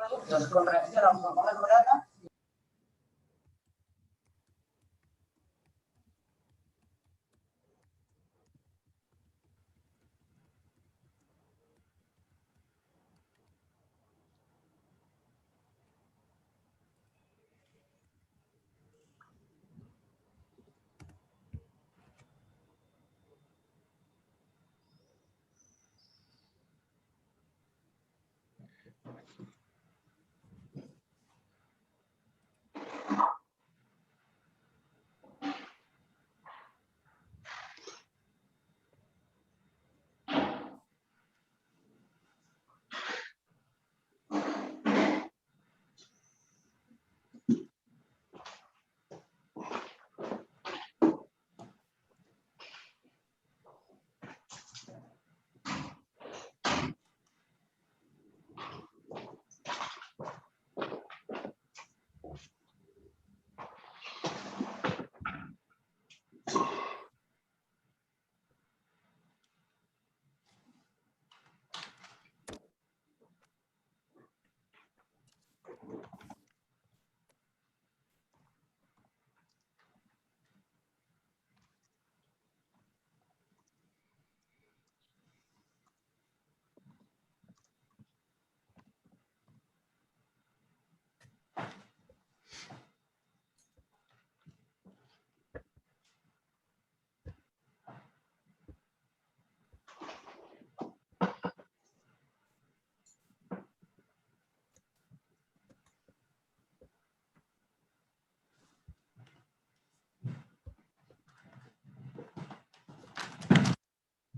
productos con reacción automolecular.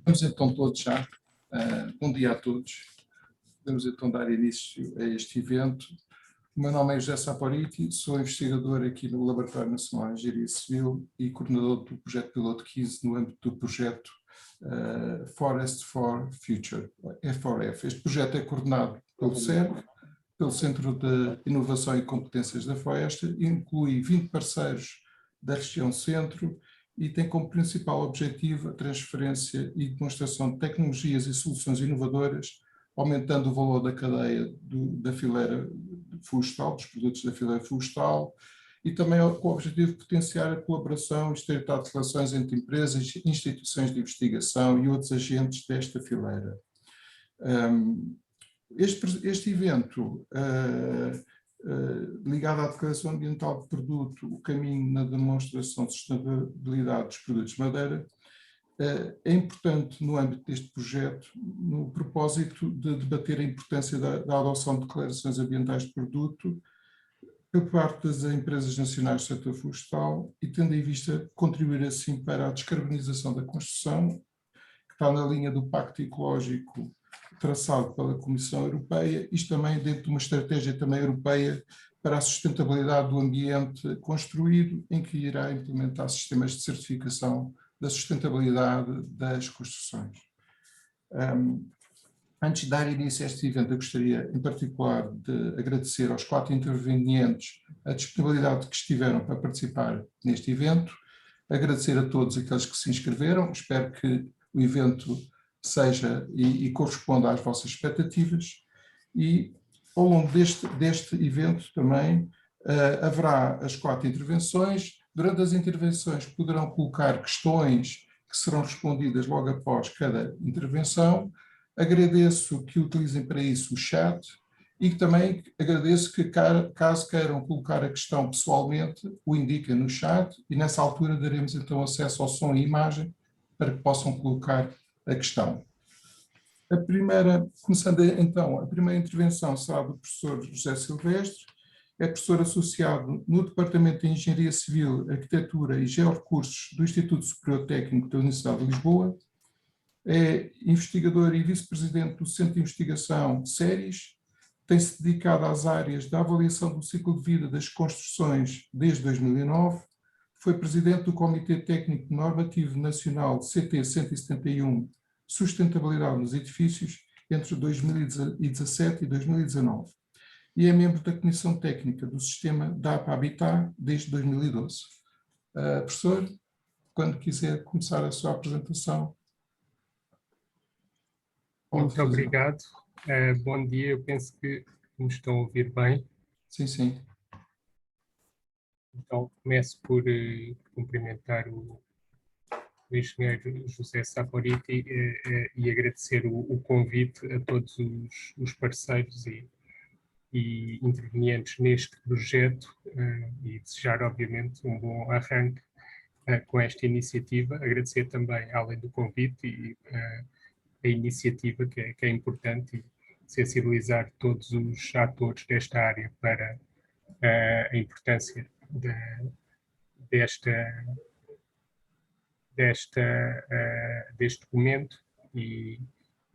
Vamos então todos já, bom dia a todos. Vamos então dar início a este evento. O meu nome é José Saporiti, sou investigador aqui no Laboratório Nacional de Engenharia Civil e coordenador do projeto piloto 15 no âmbito do projeto Forest for Future, F4F. Este projeto é coordenado pelo CERC, pelo Centro de Inovação e Competências da Floresta, inclui 20 parceiros da região centro e tem como principal objetivo a transferência e demonstração de tecnologias e soluções inovadoras, aumentando o valor da cadeia da fileira florestal, dos produtos da fileira florestal, e também com o objetivo de potenciar a colaboração e estreitar de relações entre empresas, instituições de investigação e outros agentes desta fileira. Este evento, ligado à declaração ambiental de produto, o caminho na demonstração de sustentabilidade dos produtos de madeira, é importante no âmbito deste projeto, no propósito de debater a importância da adoção de declarações ambientais de produto por parte das empresas nacionais do setor florestal e tendo em vista contribuir assim para a descarbonização da construção, que está na linha do Pacto Ecológico traçado pela Comissão Europeia, isto também dentro de uma estratégia também europeia para a sustentabilidade do ambiente construído, em que irá implementar sistemas de certificação da sustentabilidade das construções. Antes de dar início a este evento, eu gostaria em particular de agradecer aos 4 intervenientes a disponibilidade que estiveram para participar neste evento, agradecer a todos aqueles que se inscreveram, espero que o evento seja e corresponda às vossas expectativas e ao longo deste evento também haverá as 4 intervenções. Durante as intervenções poderão colocar questões que serão respondidas logo após cada intervenção. Agradeço que utilizem para isso o chat e que também agradeço que, caso queiram colocar a questão pessoalmente, o indiquem no chat e nessa altura daremos então acesso ao som e imagem para que possam colocar a questão. Começando então, a primeira intervenção será do professor José Silvestre, é professor associado no Departamento de Engenharia Civil, Arquitetura e Georrecursos do Instituto Superior Técnico da Universidade de Lisboa, é investigador e vice-presidente do Centro de Investigação SERIS, tem-se dedicado às áreas da avaliação do ciclo de vida das construções desde 2009, foi presidente do Comitê Técnico Normativo Nacional CT 171, Sustentabilidade nos Edifícios, entre 2017 e 2019. E é membro da Comissão Técnica do Sistema DAP Habitat desde 2012. Professor, quando quiser começar a sua apresentação. Muito obrigado. Bom dia, eu penso que Me estão a ouvir bem? Sim, sim. Então, começo por cumprimentar o engenheiro José Saporiti e agradecer o convite a todos os parceiros e intervenientes neste projeto e desejar, obviamente, um bom arranque com esta iniciativa. Agradecer também, além do convite, a iniciativa que é importante, e sensibilizar todos os atores desta área para a importância deste documento e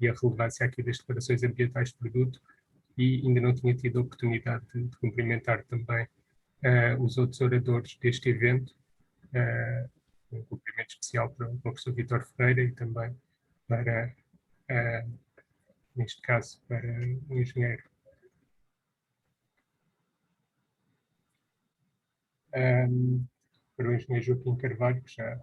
a relevância aqui das declarações ambientais de produto. E ainda não tinha tido a oportunidade de cumprimentar também os outros oradores deste evento, um cumprimento especial para o professor Vítor Ferreira e também para, neste caso, para o engenheiro para o engenheiro Joaquim Carvalho, que já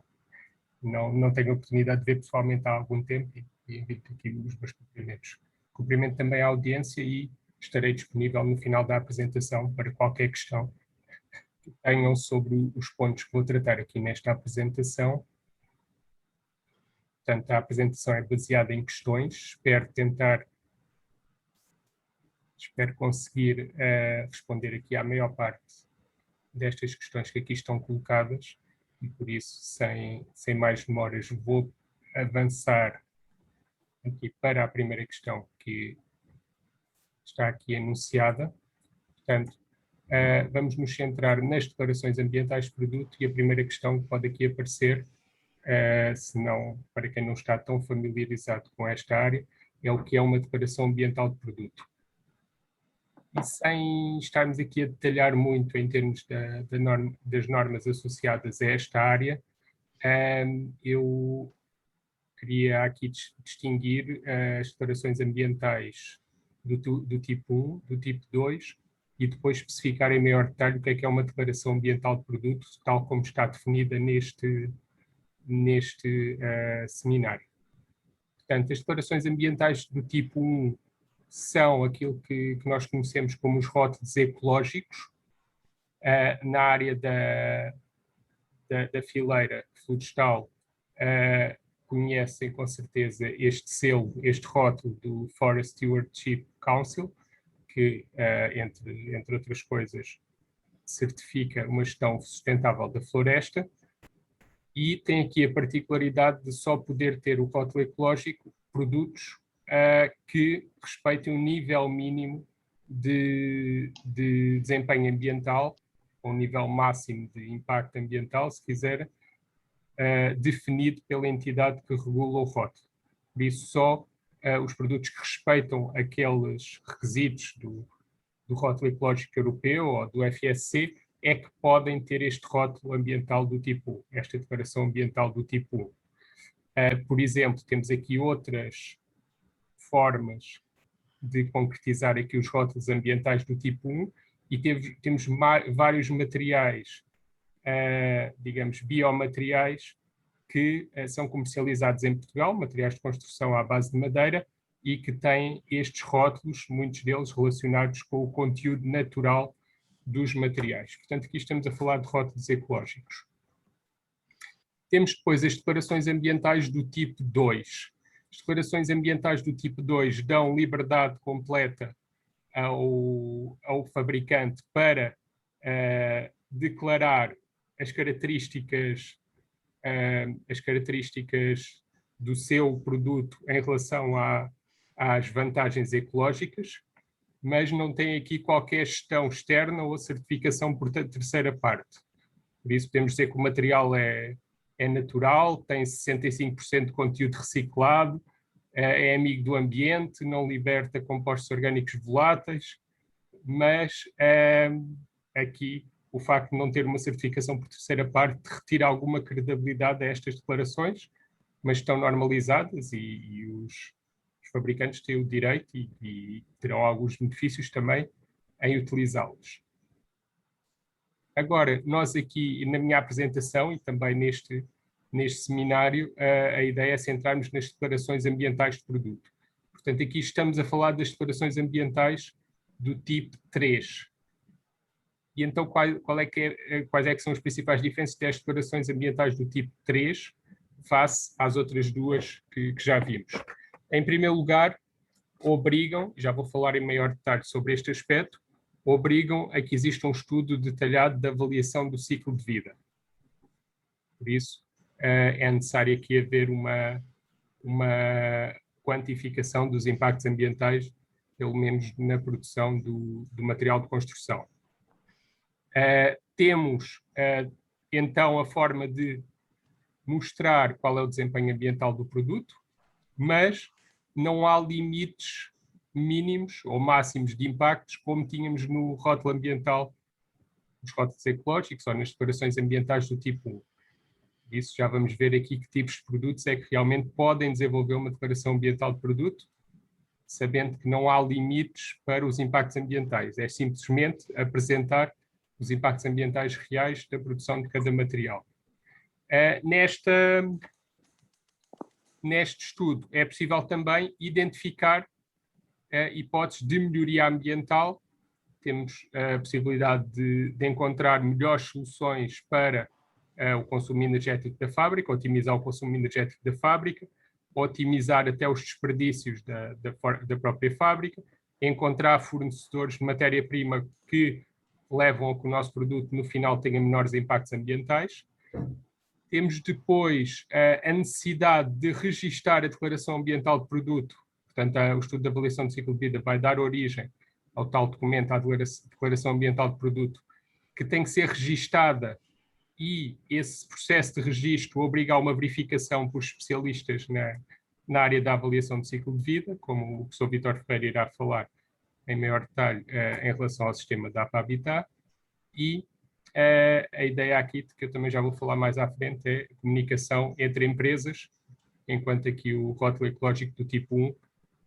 não tenho a oportunidade de ver pessoalmente há algum tempo, e envio aqui os meus cumprimentos. Cumprimento também a audiência e estarei disponível no final da apresentação para qualquer questão que tenham sobre os pontos que vou tratar aqui nesta apresentação. Portanto, a apresentação é baseada em questões, espero conseguir responder aqui à maior parte destas questões que aqui estão colocadas, e por isso, sem mais demoras, vou avançar aqui para a primeira questão que está aqui anunciada. Portanto, vamos nos centrar nas declarações ambientais de produto, e a primeira questão que pode aqui aparecer, se não, para quem não está tão familiarizado com esta área, é o que é uma declaração ambiental de produto. E sem estarmos aqui a detalhar muito em termos das normas associadas a esta área, eu queria aqui distinguir as declarações ambientais do tipo 1, do tipo 2, e depois especificar em maior detalhe o que é uma declaração ambiental de produto, tal como está definida neste seminário. Portanto, as declarações ambientais do tipo 1 são aquilo que nós conhecemos como os rótulos ecológicos. Na área da fileira florestal, conhecem com certeza este selo, este rótulo do Forest Stewardship Council, que, entre outras coisas, certifica uma gestão sustentável da floresta, e tem aqui a particularidade de só poder ter o rótulo ecológico produtos que respeitem um nível mínimo de desempenho ambiental, ou um nível máximo de impacto ambiental, se quiser, definido pela entidade que regula o rótulo. Por isso, só os produtos que respeitam aqueles requisitos do rótulo ecológico europeu ou do FSC é que podem ter este rótulo ambiental do tipo 1, esta declaração ambiental do tipo 1. Por exemplo, temos aqui outras formas de concretizar aqui os rótulos ambientais do tipo 1, e temos vários materiais, digamos, biomateriais, que são comercializados em Portugal, materiais de construção à base de madeira, e que têm estes rótulos, muitos deles relacionados com o conteúdo natural dos materiais. Portanto, aqui estamos a falar de rótulos ecológicos. Temos depois as declarações ambientais do tipo 2. As declarações ambientais do tipo 2 dão liberdade completa ao fabricante para declarar as características do seu produto em relação às vantagens ecológicas, mas não tem aqui qualquer gestão externa ou certificação por terceira parte. Por isso podemos dizer que o material é natural, tem 65% de conteúdo reciclado, é amigo do ambiente, não liberta compostos orgânicos voláteis, mas aqui o facto de não ter uma certificação por terceira parte retira alguma credibilidade a estas declarações, mas estão normalizadas, e os fabricantes têm o direito e terão alguns benefícios também em utilizá-los. Agora, nós aqui, na minha apresentação e também neste seminário, a ideia é centrarmos nas declarações ambientais de produto. Portanto, aqui estamos a falar das declarações ambientais do tipo 3. E então quais é que são as principais diferenças das declarações ambientais do tipo 3 face às outras duas que já vimos? Em primeiro lugar, obrigam, já vou falar em maior detalhe sobre este aspecto, obrigam a que exista um estudo detalhado da avaliação do ciclo de vida. Por isso, é necessário aqui haver uma quantificação dos impactos ambientais, pelo menos na produção do material de construção. Temos, então, a forma de mostrar qual é o desempenho ambiental do produto, mas não há limites mínimos ou máximos de impactos, como tínhamos no rótulo ambiental dos rótulos ecológicos ou nas declarações ambientais do tipo 1. Isso já vamos ver aqui que tipos de produtos é que realmente podem desenvolver uma declaração ambiental de produto, sabendo que não há limites para os impactos ambientais. É simplesmente apresentar os impactos ambientais reais da produção de cada material. Neste estudo é possível também identificar hipóteses de melhoria ambiental. Temos a possibilidade de encontrar melhores soluções para o consumo energético da fábrica, otimizar o consumo energético da fábrica, otimizar até os desperdícios da própria fábrica, encontrar fornecedores de matéria-prima que levam a que o nosso produto no final tenha menores impactos ambientais. Temos depois a necessidade de registar a declaração ambiental de produto. Portanto, o estudo de avaliação de ciclo de vida vai dar origem ao tal documento, à declaração ambiental de produto, que tem que ser registada, e esse processo de registro obriga a uma verificação por especialistas na área da avaliação de ciclo de vida, como o professor Vítor Ferreira irá falar em maior detalhe em relação ao sistema da APA-Habitat. E a ideia aqui, que eu também já vou falar mais à frente, é a comunicação entre empresas, enquanto aqui o rótulo ecológico do tipo 1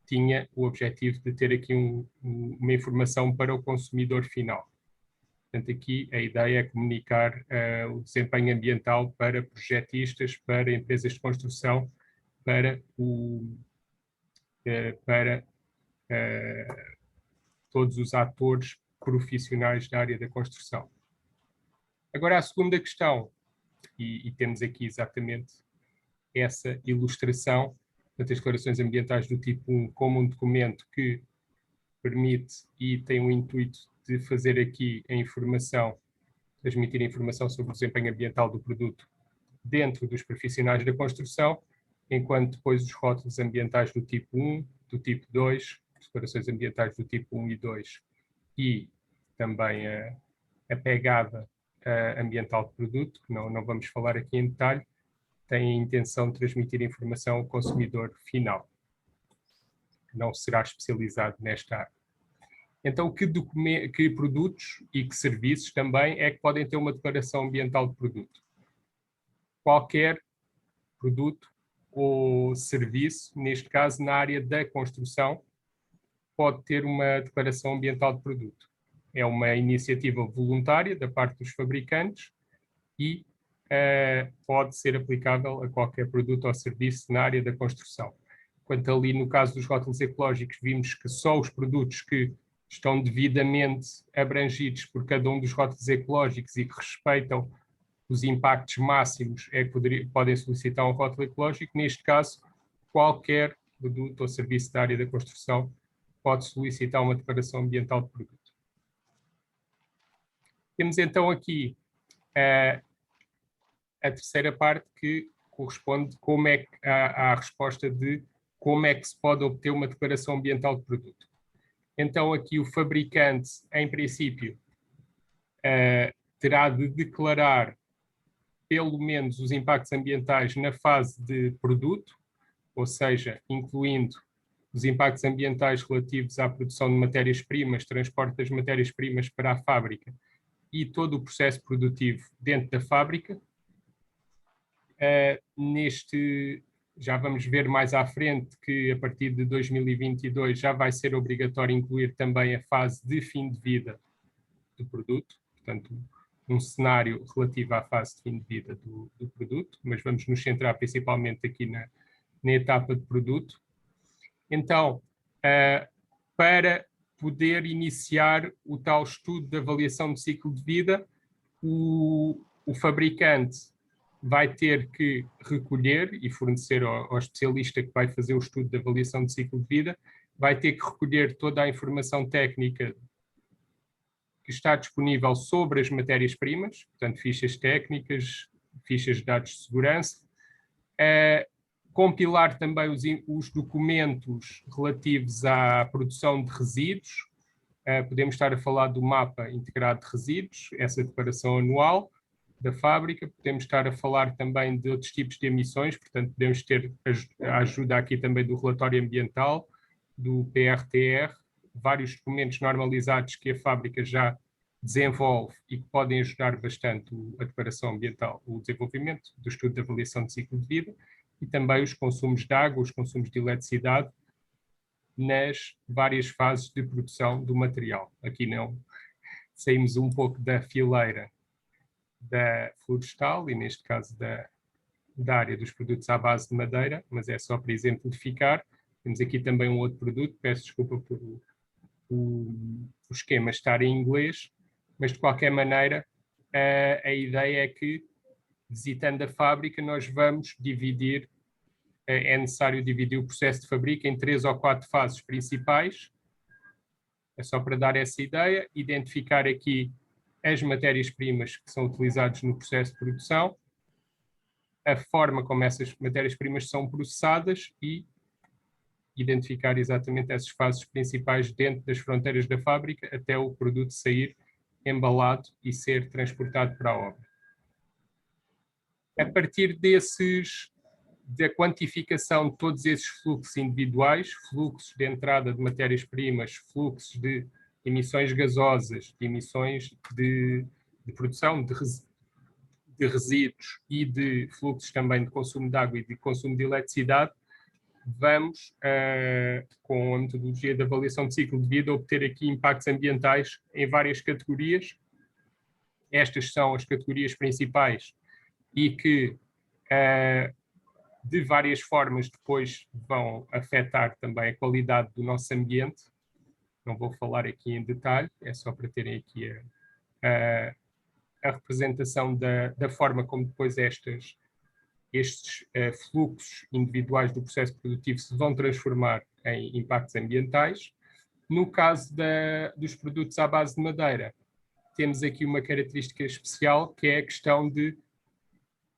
tinha o objetivo de ter aqui uma informação para o consumidor final. Portanto, aqui a ideia é comunicar o desempenho ambiental para projetistas, para empresas de construção, para todos os atores profissionais da área da construção. Agora, a segunda questão, e temos aqui exatamente essa ilustração, das declarações ambientais do tipo 1 como um documento que permite e tem o intuito de fazer aqui a informação, transmitir a informação sobre o desempenho ambiental do produto dentro dos profissionais da construção, enquanto depois os rótulos ambientais do tipo 1, do tipo 2, declarações ambientais do tipo 1 e 2, e também a pegada ambiental de produto, que não vamos falar aqui em detalhe, tem a intenção de transmitir informação ao consumidor final, que não será especializado nesta área. Então, que produtos e que serviços também é que podem ter uma declaração ambiental de produto? Qualquer produto ou serviço, neste caso na área da construção, pode ter uma declaração ambiental de produto. É uma iniciativa voluntária da parte dos fabricantes e pode ser aplicável a qualquer produto ou serviço na área da construção. Quanto ali no caso dos rótulos ecológicos, vimos que só os produtos que estão devidamente abrangidos por cada um dos rótulos ecológicos e que respeitam os impactos máximos é que podem solicitar um rótulo ecológico. Neste caso, qualquer produto ou serviço da área da construção pode solicitar uma declaração ambiental de produto. Temos então aqui a terceira parte, que corresponde à resposta de como é que se pode obter uma declaração ambiental de produto. Então aqui o fabricante, em princípio, terá de declarar pelo menos os impactos ambientais na fase de produto, ou seja, incluindo os impactos ambientais relativos à produção de matérias-primas, transporte das matérias-primas para a fábrica e todo o processo produtivo dentro da fábrica. Já vamos ver mais à frente que a partir de 2022 já vai ser obrigatório incluir também a fase de fim de vida do produto, portanto, um cenário relativo à fase de fim de vida do produto, mas vamos nos centrar principalmente aqui na etapa de produto. Então, para poder iniciar o tal estudo de avaliação de ciclo de vida, o fabricante vai ter que recolher e fornecer ao especialista que vai fazer o estudo de avaliação de ciclo de vida, vai ter que recolher toda a informação técnica que está disponível sobre as matérias-primas, portanto, fichas técnicas, fichas de dados de segurança, compilar também os documentos relativos à produção de resíduos. Podemos estar a falar do mapa integrado de resíduos, essa declaração anual da fábrica. Podemos estar a falar também de outros tipos de emissões, portanto, podemos ter a ajuda aqui também do relatório ambiental, do PRTR, vários documentos normalizados que a fábrica já desenvolve e que podem ajudar bastante a declaração ambiental, o desenvolvimento do estudo de avaliação de ciclo de vida, e também os consumos de água, os consumos de eletricidade nas várias fases de produção do material. Aqui não saímos um pouco da fileira da florestal e, neste caso, da área dos produtos à base de madeira, mas é só para exemplificar. Temos aqui também um outro produto, peço desculpa por o esquema estar em inglês, mas de qualquer maneira a ideia é que, visitando a fábrica, nós vamos dividir, é necessário dividir o processo de fábrica em 3 ou 4 fases principais. É só para dar essa ideia, identificar aqui as matérias-primas que são utilizadas no processo de produção, a forma como essas matérias-primas são processadas e identificar exatamente essas fases principais dentro das fronteiras da fábrica até o produto sair embalado e ser transportado para a obra. A partir da quantificação de todos esses fluxos individuais, fluxos de entrada de matérias-primas, fluxos de emissões gasosas, de emissões de produção de resíduos e de fluxos também de consumo de água e de consumo de eletricidade, vamos, com a metodologia de avaliação de ciclo de vida, obter aqui impactos ambientais em várias categorias. Estas são as categorias principais e que, de várias formas, depois vão afetar também a qualidade do nosso ambiente. Não vou falar aqui em detalhe, é só para terem aqui a representação da forma como depois estes fluxos individuais do processo produtivo se vão transformar em impactos ambientais. No caso dos produtos à base de madeira, temos aqui uma característica especial, que é a questão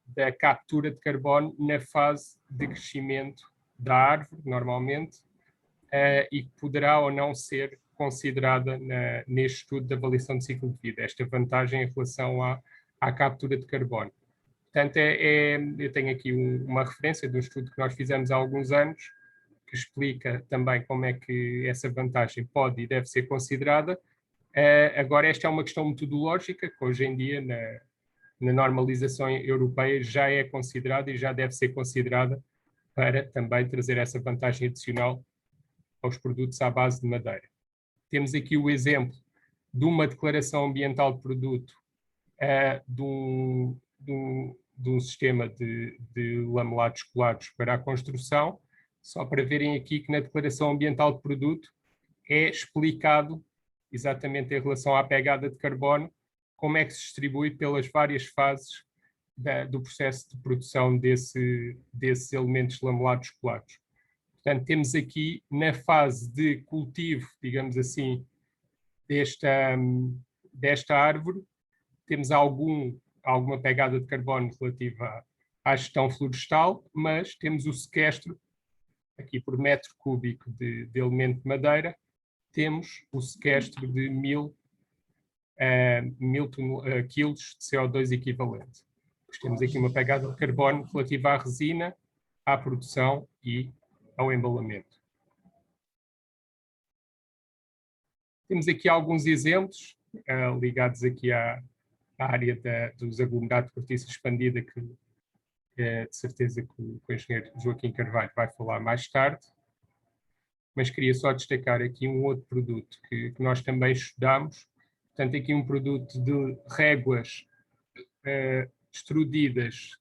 da captura de carbono na fase de crescimento da árvore, normalmente, e que poderá ou não ser considerada neste estudo de avaliação de ciclo de vida, esta vantagem em relação à captura de carbono. Portanto, eu tenho aqui uma referência de um estudo que nós fizemos há alguns anos, que explica também como é que essa vantagem pode e deve ser considerada. Agora, esta é uma questão metodológica, que hoje em dia, na normalização europeia, já é considerada e já deve ser considerada para também trazer essa vantagem adicional aos produtos à base de madeira. Temos aqui o exemplo de uma declaração ambiental de produto de um sistema de lamelados colados para a construção, só para verem aqui que na declaração ambiental de produto é explicado exatamente em relação à pegada de carbono, como é que se distribui pelas várias fases do processo de produção desses elementos lamelados colados. Portanto, temos aqui na fase de cultivo, digamos assim, desta árvore, temos alguma pegada de carbono relativa à gestão florestal, mas temos o sequestro, aqui por metro cúbico de elemento de madeira, temos o sequestro de 1000 quilos de CO2 equivalente. Pois temos aqui uma pegada de carbono relativa à resina, à produção e ao embalamento. Temos aqui alguns exemplos ligados aqui à área dos aglomerados de cortiça expandida, que de certeza que o engenheiro Joaquim Carvalho vai falar mais tarde, mas queria só destacar aqui um outro produto que nós também estudamos. Portanto, aqui um produto de réguas extrudidas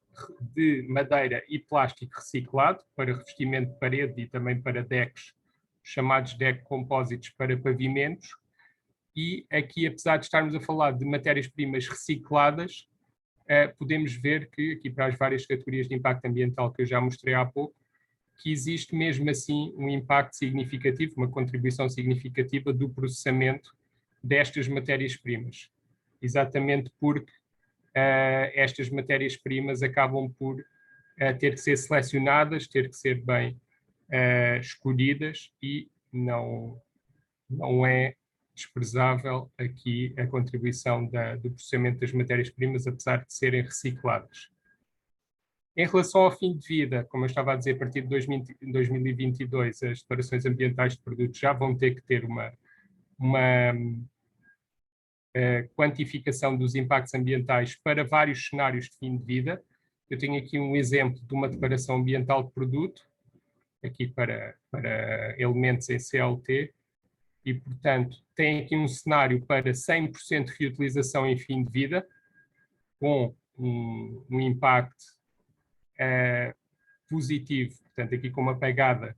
de madeira e plástico reciclado para revestimento de parede e também para decks chamados deck composites para pavimentos, e aqui, apesar de estarmos a falar de matérias-primas recicladas, podemos ver que, aqui para as várias categorias de impacto ambiental que eu já mostrei há pouco, que existe mesmo assim um impacto significativo, uma contribuição significativa do processamento destas matérias-primas. Exatamente porque estas matérias-primas acabam por ter que ser selecionadas, ter que ser bem escolhidas, e não é desprezável aqui a contribuição do processamento das matérias-primas, apesar de serem recicladas. Em relação ao fim de vida, como eu estava a dizer, a partir de 2022, as declarações ambientais de produtos já vão ter que ter uma quantificação dos impactos ambientais para vários cenários de fim de vida. Eu tenho aqui um exemplo de uma declaração ambiental de produto, aqui para elementos em CLT, e, portanto, tem aqui um cenário para 100% de reutilização em fim de vida, com um impacto positivo, portanto, aqui com uma pegada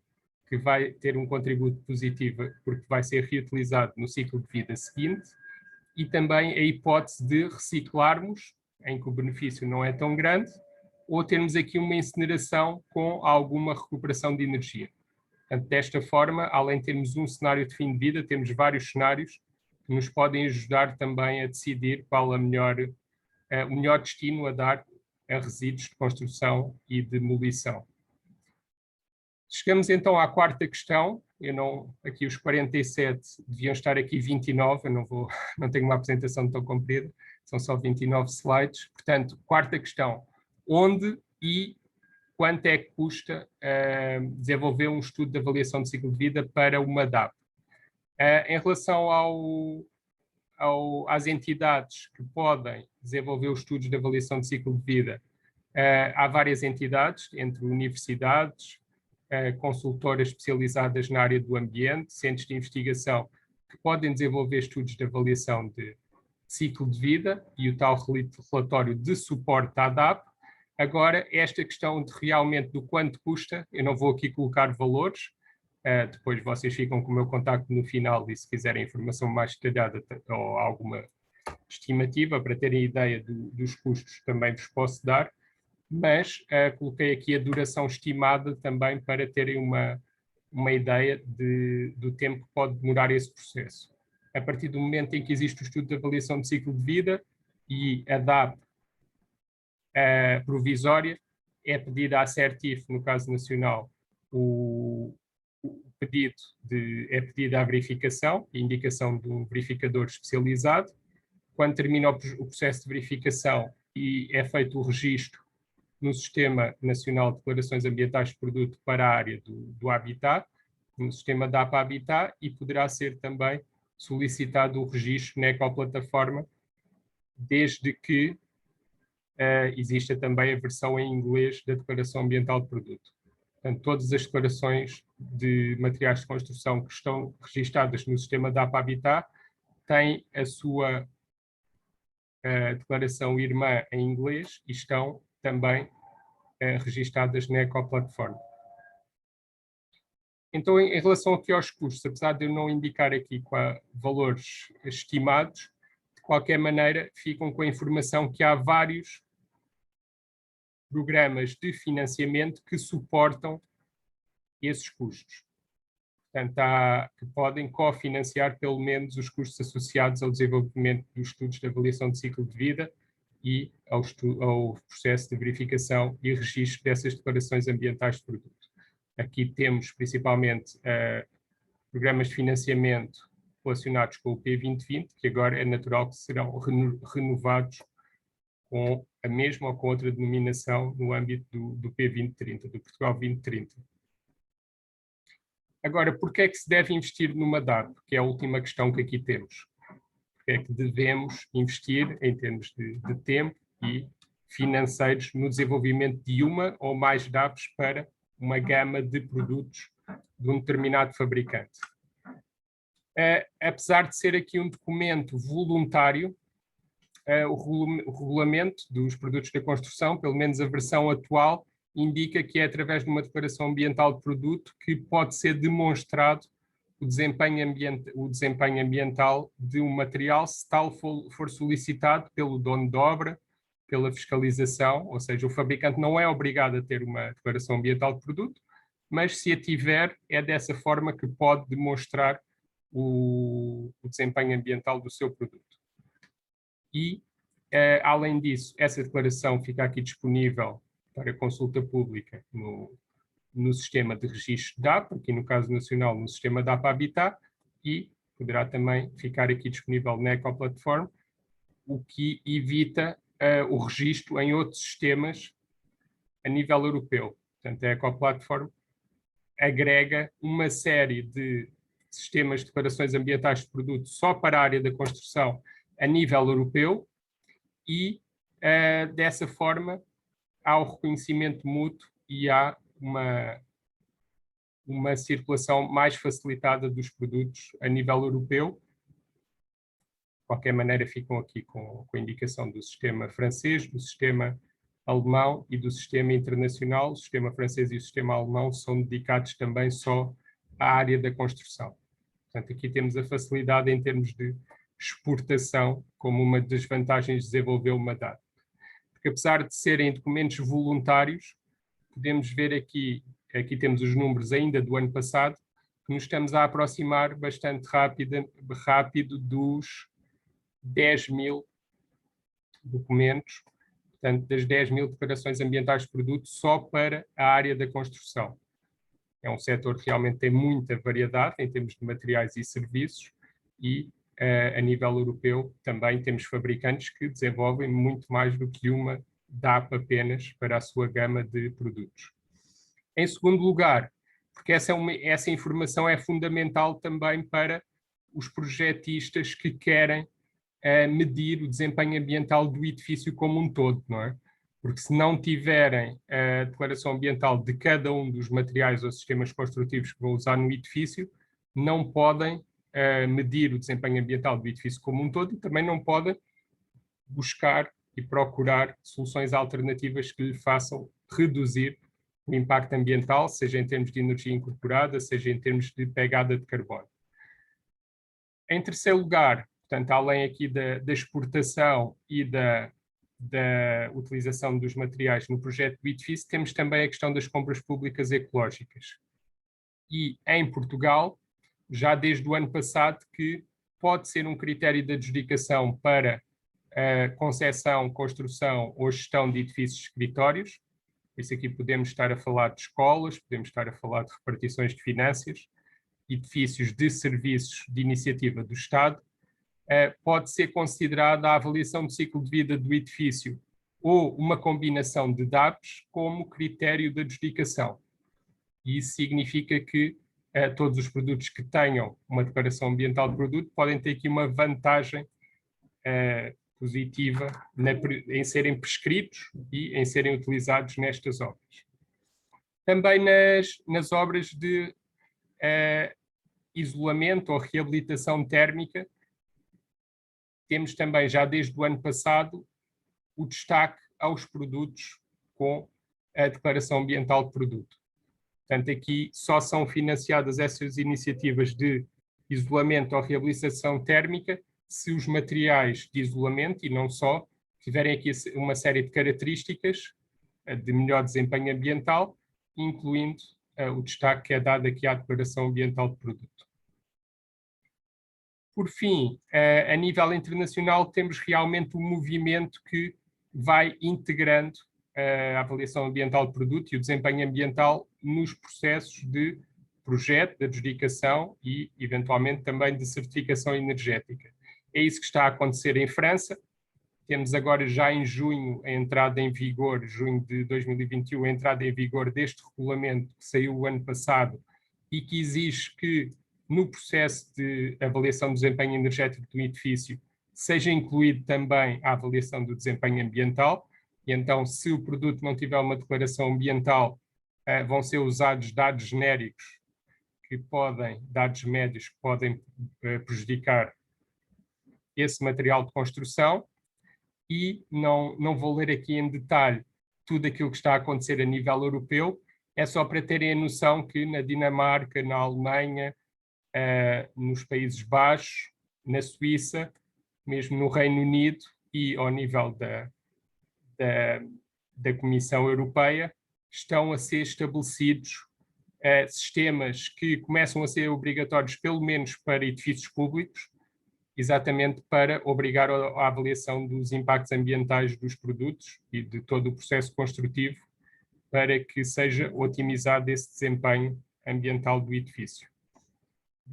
que vai ter um contributo positivo, porque vai ser reutilizado no ciclo de vida seguinte, e também a hipótese de reciclarmos, em que o benefício não é tão grande, ou termos aqui uma incineração com alguma recuperação de energia. Portanto, desta forma, além de termos um cenário de fim de vida, temos vários cenários que nos podem ajudar também a decidir qual o melhor destino a dar a resíduos de construção e demolição. Chegamos então à quarta questão. Aqui os 47 deviam estar aqui 29, eu não tenho uma apresentação tão comprida, são só 29 slides. Portanto, quarta questão: onde e quanto é que custa desenvolver um estudo de avaliação de ciclo de vida para uma DAP? Em relação às entidades que podem desenvolver os estudos de avaliação de ciclo de vida, há várias entidades, entre universidades, consultoras especializadas na área do ambiente, centros de investigação, que podem desenvolver estudos de avaliação de ciclo de vida e o tal relatório de suporte à DAP. Agora, esta questão de realmente do quanto custa, eu não vou aqui colocar valores, depois vocês ficam com o meu contacto no final, e se quiserem informação mais detalhada ou alguma estimativa para terem ideia dos custos, também vos posso dar, mas coloquei aqui a duração estimada também para terem uma ideia do tempo que pode demorar esse processo. A partir do momento em que existe o estudo de avaliação de ciclo de vida e a DAP provisória, é pedida à CERTIF, no caso nacional, é pedida a verificação, a indicação de um verificador especializado. Quando termina o processo de verificação e é feito o registro no Sistema Nacional de Declarações Ambientais de Produto para a área do Habitat, no sistema DAP Habitat, e poderá ser também solicitado o registro na ecoplataforma, desde que exista também a versão em inglês da Declaração Ambiental de Produto. Portanto, todas as declarações de materiais de construção que estão registadas no sistema DAP Habitat têm a sua declaração irmã em inglês e estão também registadas na ecoplataforma. Então, em relação aqui aos custos, apesar de eu não indicar aqui valores estimados, de qualquer maneira ficam com a informação que há vários programas de financiamento que suportam esses custos. Portanto, que podem cofinanciar pelo menos os custos associados ao desenvolvimento dos estudos de avaliação de ciclo de vida e ao processo de verificação e registro dessas declarações ambientais de produto. Aqui temos principalmente programas de financiamento relacionados com o P2020, que agora é natural que serão renovados com a mesma ou com outra denominação no âmbito do P2030, do Portugal 2030. Agora, por que é que se deve investir numa DAP? Que é a última questão que aqui temos. Por que é que devemos investir em termos de tempo e financeiros no desenvolvimento de uma ou mais DAPs para uma gama de produtos de um determinado fabricante? Apesar de ser aqui um documento voluntário, o regulamento dos produtos da construção, pelo menos a versão atual, indica que é através de uma declaração ambiental de produto que pode ser demonstrado o desempenho ambiental de um material se tal for solicitado pelo dono de obra, pela fiscalização, ou seja, o fabricante não é obrigado a ter uma declaração ambiental de produto, mas se a tiver, é dessa forma que pode demonstrar o desempenho ambiental do seu produto. E, além disso, essa declaração fica aqui disponível para consulta pública no sistema de registro DAP, aqui no caso nacional, no sistema DAP Habitat, e poderá também ficar aqui disponível na Ecoplatform, o que evita o registro em outros sistemas a nível europeu. Portanto, a Ecoplatform agrega uma série de sistemas de declarações ambientais de produto só para a área da construção a nível europeu e, dessa forma, há o reconhecimento mútuo e há uma circulação mais facilitada dos produtos a nível europeu. De qualquer maneira, ficam aqui com a indicação do sistema francês, do sistema alemão e do sistema internacional. O sistema francês e o sistema alemão são dedicados também só à área da construção. Portanto, aqui temos a facilidade em termos de exportação como uma das vantagens de desenvolver uma DAP. Porque apesar de serem documentos voluntários, podemos ver aqui temos os números ainda do ano passado, que nos estamos a aproximar bastante rápido dos 10.000 documentos, portanto, das 10.000 declarações ambientais de produto só para a área da construção. É um setor que realmente tem muita variedade em termos de materiais e serviços e, a nível europeu, também temos fabricantes que desenvolvem muito mais do que uma DAP apenas para a sua gama de produtos. Em segundo lugar, porque essa informação é fundamental também para os projetistas que querem medir o desempenho ambiental do edifício como um todo, não é? Porque se não tiverem a declaração ambiental de cada um dos materiais ou sistemas construtivos que vão usar no edifício, não podem medir o desempenho ambiental do edifício como um todo e também não podem buscar e procurar soluções alternativas que lhe façam reduzir o impacto ambiental, seja em termos de energia incorporada, seja em termos de pegada de carbono. Em terceiro lugar, portanto, além aqui da exportação e da utilização dos materiais no projeto do edifício, temos também a questão das compras públicas ecológicas. E em Portugal, já desde o ano passado, que pode ser um critério de adjudicação para a concessão, construção ou gestão de edifícios de escritórios. Isso aqui podemos estar a falar de escolas, podemos estar a falar de repartições de finanças, edifícios de serviços de iniciativa do Estado. Pode ser considerada a avaliação do ciclo de vida do edifício ou uma combinação de DAPs como critério de adjudicação. E isso significa que todos os produtos que tenham uma declaração ambiental de produto podem ter aqui uma vantagem positiva em serem prescritos e em serem utilizados nestas obras. Também nas obras de isolamento ou reabilitação térmica, temos também, já desde o ano passado, o destaque aos produtos com a declaração ambiental de produto. Portanto, aqui só são financiadas essas iniciativas de isolamento ou reabilitação térmica se os materiais de isolamento, e não só, tiverem aqui uma série de características de melhor desempenho ambiental, incluindo o destaque que é dado aqui à declaração ambiental de produto. Por fim, a nível internacional, temos realmente um movimento que vai integrando a avaliação ambiental de produto e o desempenho ambiental nos processos de projeto, de adjudicação e, eventualmente, também de certificação energética. É isso que está a acontecer em França. Temos agora já em junho a entrada em vigor, junho de 2021, a entrada em vigor deste regulamento que saiu o ano passado e que exige que no processo de avaliação do desempenho energético do edifício seja incluído também a avaliação do desempenho ambiental. E então, se o produto não tiver uma declaração ambiental, vão ser usados dados genéricos dados médios que podem prejudicar esse material de construção. E não vou ler aqui em detalhe tudo aquilo que está a acontecer a nível europeu, é só para terem a noção que na Dinamarca, na Alemanha, nos Países Baixos, na Suíça, mesmo no Reino Unido e ao nível da Comissão Europeia, estão a ser estabelecidos sistemas que começam a ser obrigatórios, pelo menos para edifícios públicos, exatamente para obrigar à avaliação dos impactos ambientais dos produtos e de todo o processo construtivo, para que seja otimizado esse desempenho ambiental do edifício.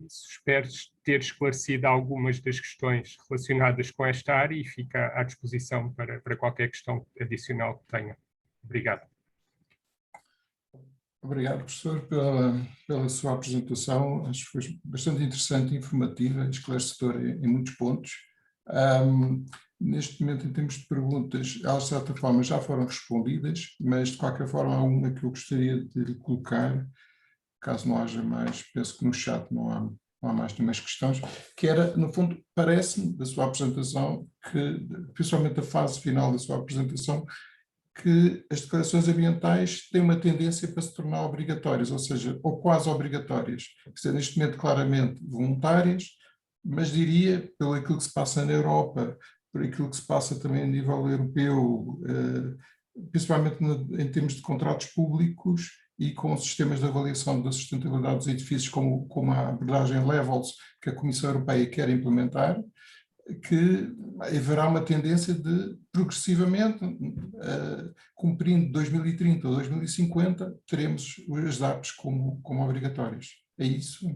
Espero ter esclarecido algumas das questões relacionadas com esta área e fico à disposição para qualquer questão adicional que tenha. Obrigado. Obrigado, professor, pela sua apresentação. Acho que foi bastante interessante, informativa, esclarecedora em muitos pontos. Neste momento, em termos de perguntas, elas de certa forma já foram respondidas, mas de qualquer forma há uma que eu gostaria de lhe colocar, caso não haja mais, penso que no chat não há mais nenhumas questões, que era, no fundo, parece-me, da sua apresentação, que, principalmente a fase final da sua apresentação, que as declarações ambientais têm uma tendência para se tornar obrigatórias, ou seja, ou quase obrigatórias, que são neste momento claramente voluntárias, mas diria, pelo aquilo que se passa na Europa, por aquilo que se passa também a nível europeu, principalmente em termos de contratos públicos e com sistemas de avaliação da sustentabilidade dos edifícios, como a abordagem Levels que a Comissão Europeia quer implementar, que haverá uma tendência de, progressivamente, cumprindo 2030 ou 2050, teremos as DAPs como obrigatórias. É isso?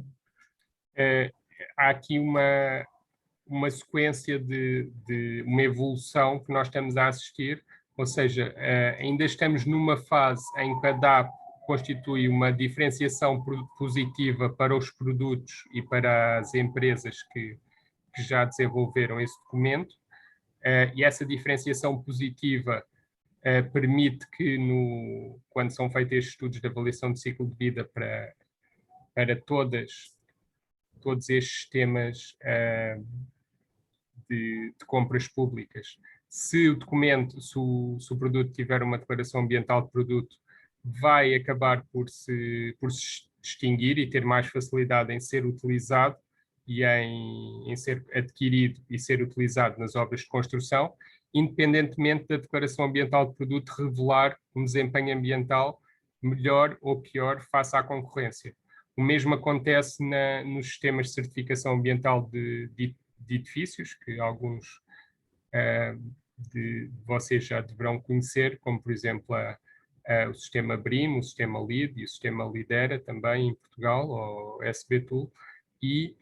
Há aqui uma sequência de uma evolução que nós estamos a assistir, ou seja, ainda estamos numa fase em que a DAP constitui uma diferenciação positiva para os produtos e para as empresas que já desenvolveram esse documento, e essa diferenciação positiva permite que, quando são feitos estes estudos de avaliação de ciclo de vida para todos estes sistemas de compras públicas, se o documento, se o produto tiver uma declaração ambiental de produto, vai acabar por se distinguir e ter mais facilidade em ser utilizado e em ser adquirido e ser utilizado nas obras de construção, independentemente da declaração ambiental de produto revelar um desempenho ambiental melhor ou pior face à concorrência. O mesmo acontece nos sistemas de certificação ambiental de edifícios, que alguns de vocês já deverão conhecer, como, por exemplo, o sistema BREEAM, o sistema LEED e o sistema Lidera, também em Portugal, ou SBTool. E,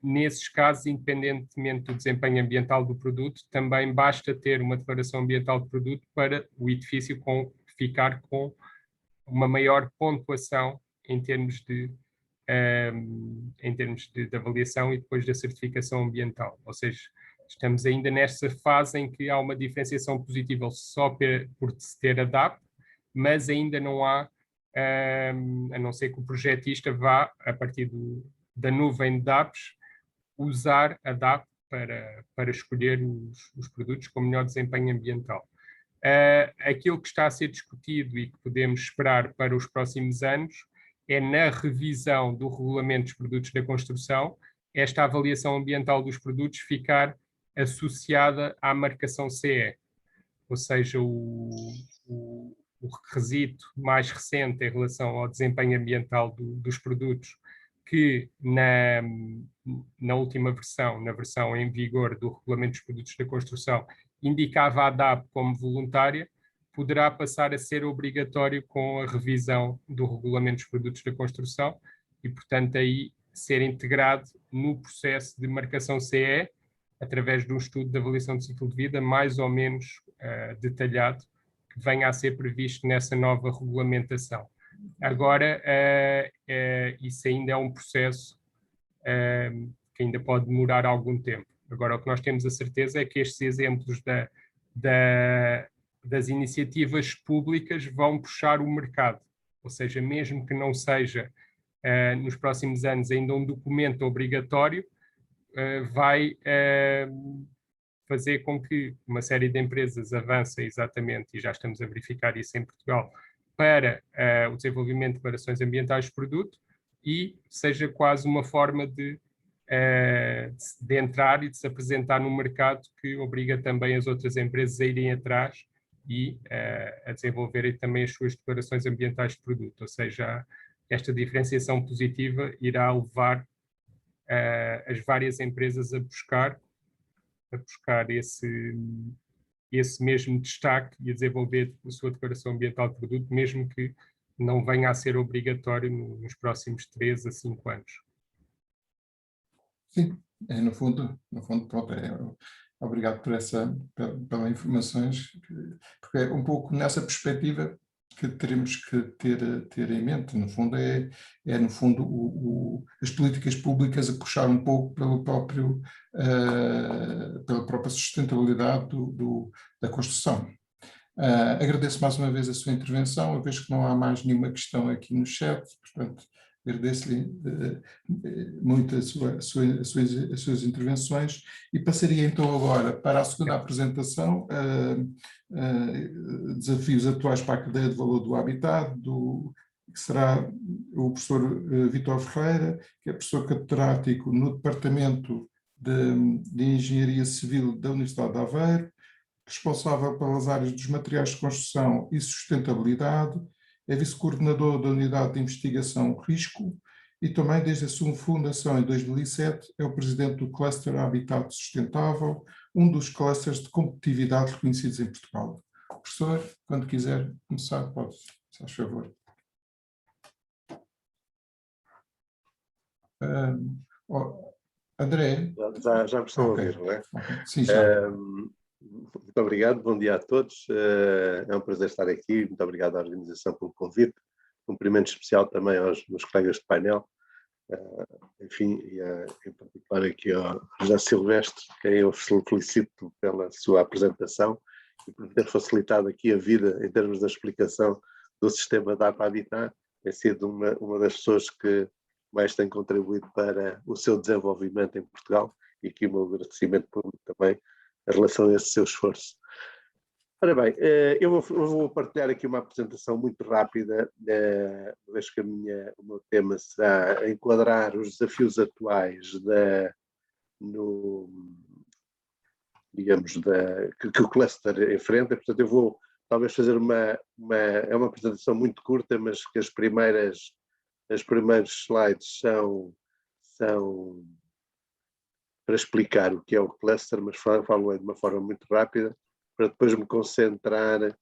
nesses casos, independentemente do desempenho ambiental do produto, também basta ter uma declaração ambiental de produto para o edifício ficar com uma maior pontuação em termos de avaliação e depois da certificação ambiental. Ou seja, estamos ainda nessa fase em que há uma diferenciação positiva só por se ter a DAP, mas ainda não há, a não ser que o projetista vá, a partir da nuvem de DAPs, usar a DAP para escolher os produtos com melhor desempenho ambiental. Aquilo que está a ser discutido e que podemos esperar para os próximos anos é, na revisão do regulamento dos produtos da construção, esta avaliação ambiental dos produtos ficar associada à marcação CE, ou seja, o requisito mais recente em relação ao desempenho ambiental dos produtos, que na última versão, na versão em vigor do regulamento dos produtos da construção, indicava a DAP como voluntária, poderá passar a ser obrigatório com a revisão do regulamento dos produtos da construção e, portanto, aí ser integrado no processo de marcação CE, através de um estudo de avaliação de ciclo de vida mais ou menos detalhado, que venha a ser previsto nessa nova regulamentação. Agora, isso ainda é um processo que ainda pode demorar algum tempo. Agora, o que nós temos a certeza é que estes exemplos das iniciativas públicas vão puxar o mercado, ou seja, mesmo que não seja nos próximos anos ainda um documento obrigatório, vai fazer com que uma série de empresas avance exatamente, e já estamos a verificar isso em Portugal, para o desenvolvimento de declarações ambientais de produto, e seja quase uma forma de entrar e de se apresentar no mercado que obriga também as outras empresas a irem atrás e a desenvolverem também as suas declarações ambientais de produto. Ou seja, esta diferenciação positiva irá levar as várias empresas a buscar esse mesmo destaque e a desenvolver a sua declaração ambiental de produto, mesmo que não venha a ser obrigatório nos próximos 3 a 5 anos. Sim, no fundo, pronto, obrigado pelas informações, porque é um pouco nessa perspectiva que teremos que ter em mente. No fundo, no fundo as políticas públicas a puxar um pouco pela própria sustentabilidade da construção. Agradeço mais uma vez a sua intervenção. Eu vejo que não há mais nenhuma questão aqui no chat, portanto, agradeço-lhe muito as suas intervenções e passaria então agora para a segunda apresentação, desafios atuais para a cadeia de valor do habitat, que será o professor Vítor Ferreira, que é professor catedrático no Departamento de Engenharia Civil da Universidade de Aveiro, responsável pelas áreas dos materiais de construção e sustentabilidade, é vice-coordenador da Unidade de Investigação Risco e também, desde a sua fundação em 2007, é o presidente do Cluster Habitat Sustentável, um dos clusters de competitividade reconhecidos em Portugal. Professor, quando quiser começar, pode, se faz favor. André? Já me estão a ouvir, não é? Okay. Sim, já. Muito obrigado, bom dia a todos. É um prazer estar aqui. Muito obrigado à organização pelo convite. Cumprimento especial também aos meus colegas de painel. Enfim, e em particular aqui ao José Silvestre, quem eu felicito pela sua apresentação e por ter facilitado aqui a vida em termos da explicação do sistema da Habitat. Tem sido uma das pessoas que mais tem contribuído para o seu desenvolvimento em Portugal e aqui o meu agradecimento público também em relação a esse seu esforço. Ora bem, eu vou partilhar aqui uma apresentação muito rápida, uma vez que o meu tema será enquadrar os desafios atuais que o cluster enfrenta. Portanto, eu vou talvez fazer é uma apresentação muito curta, mas que as primeiros slides são para explicar o que é o cluster, mas falo de uma forma muito rápida, para depois me concentrar.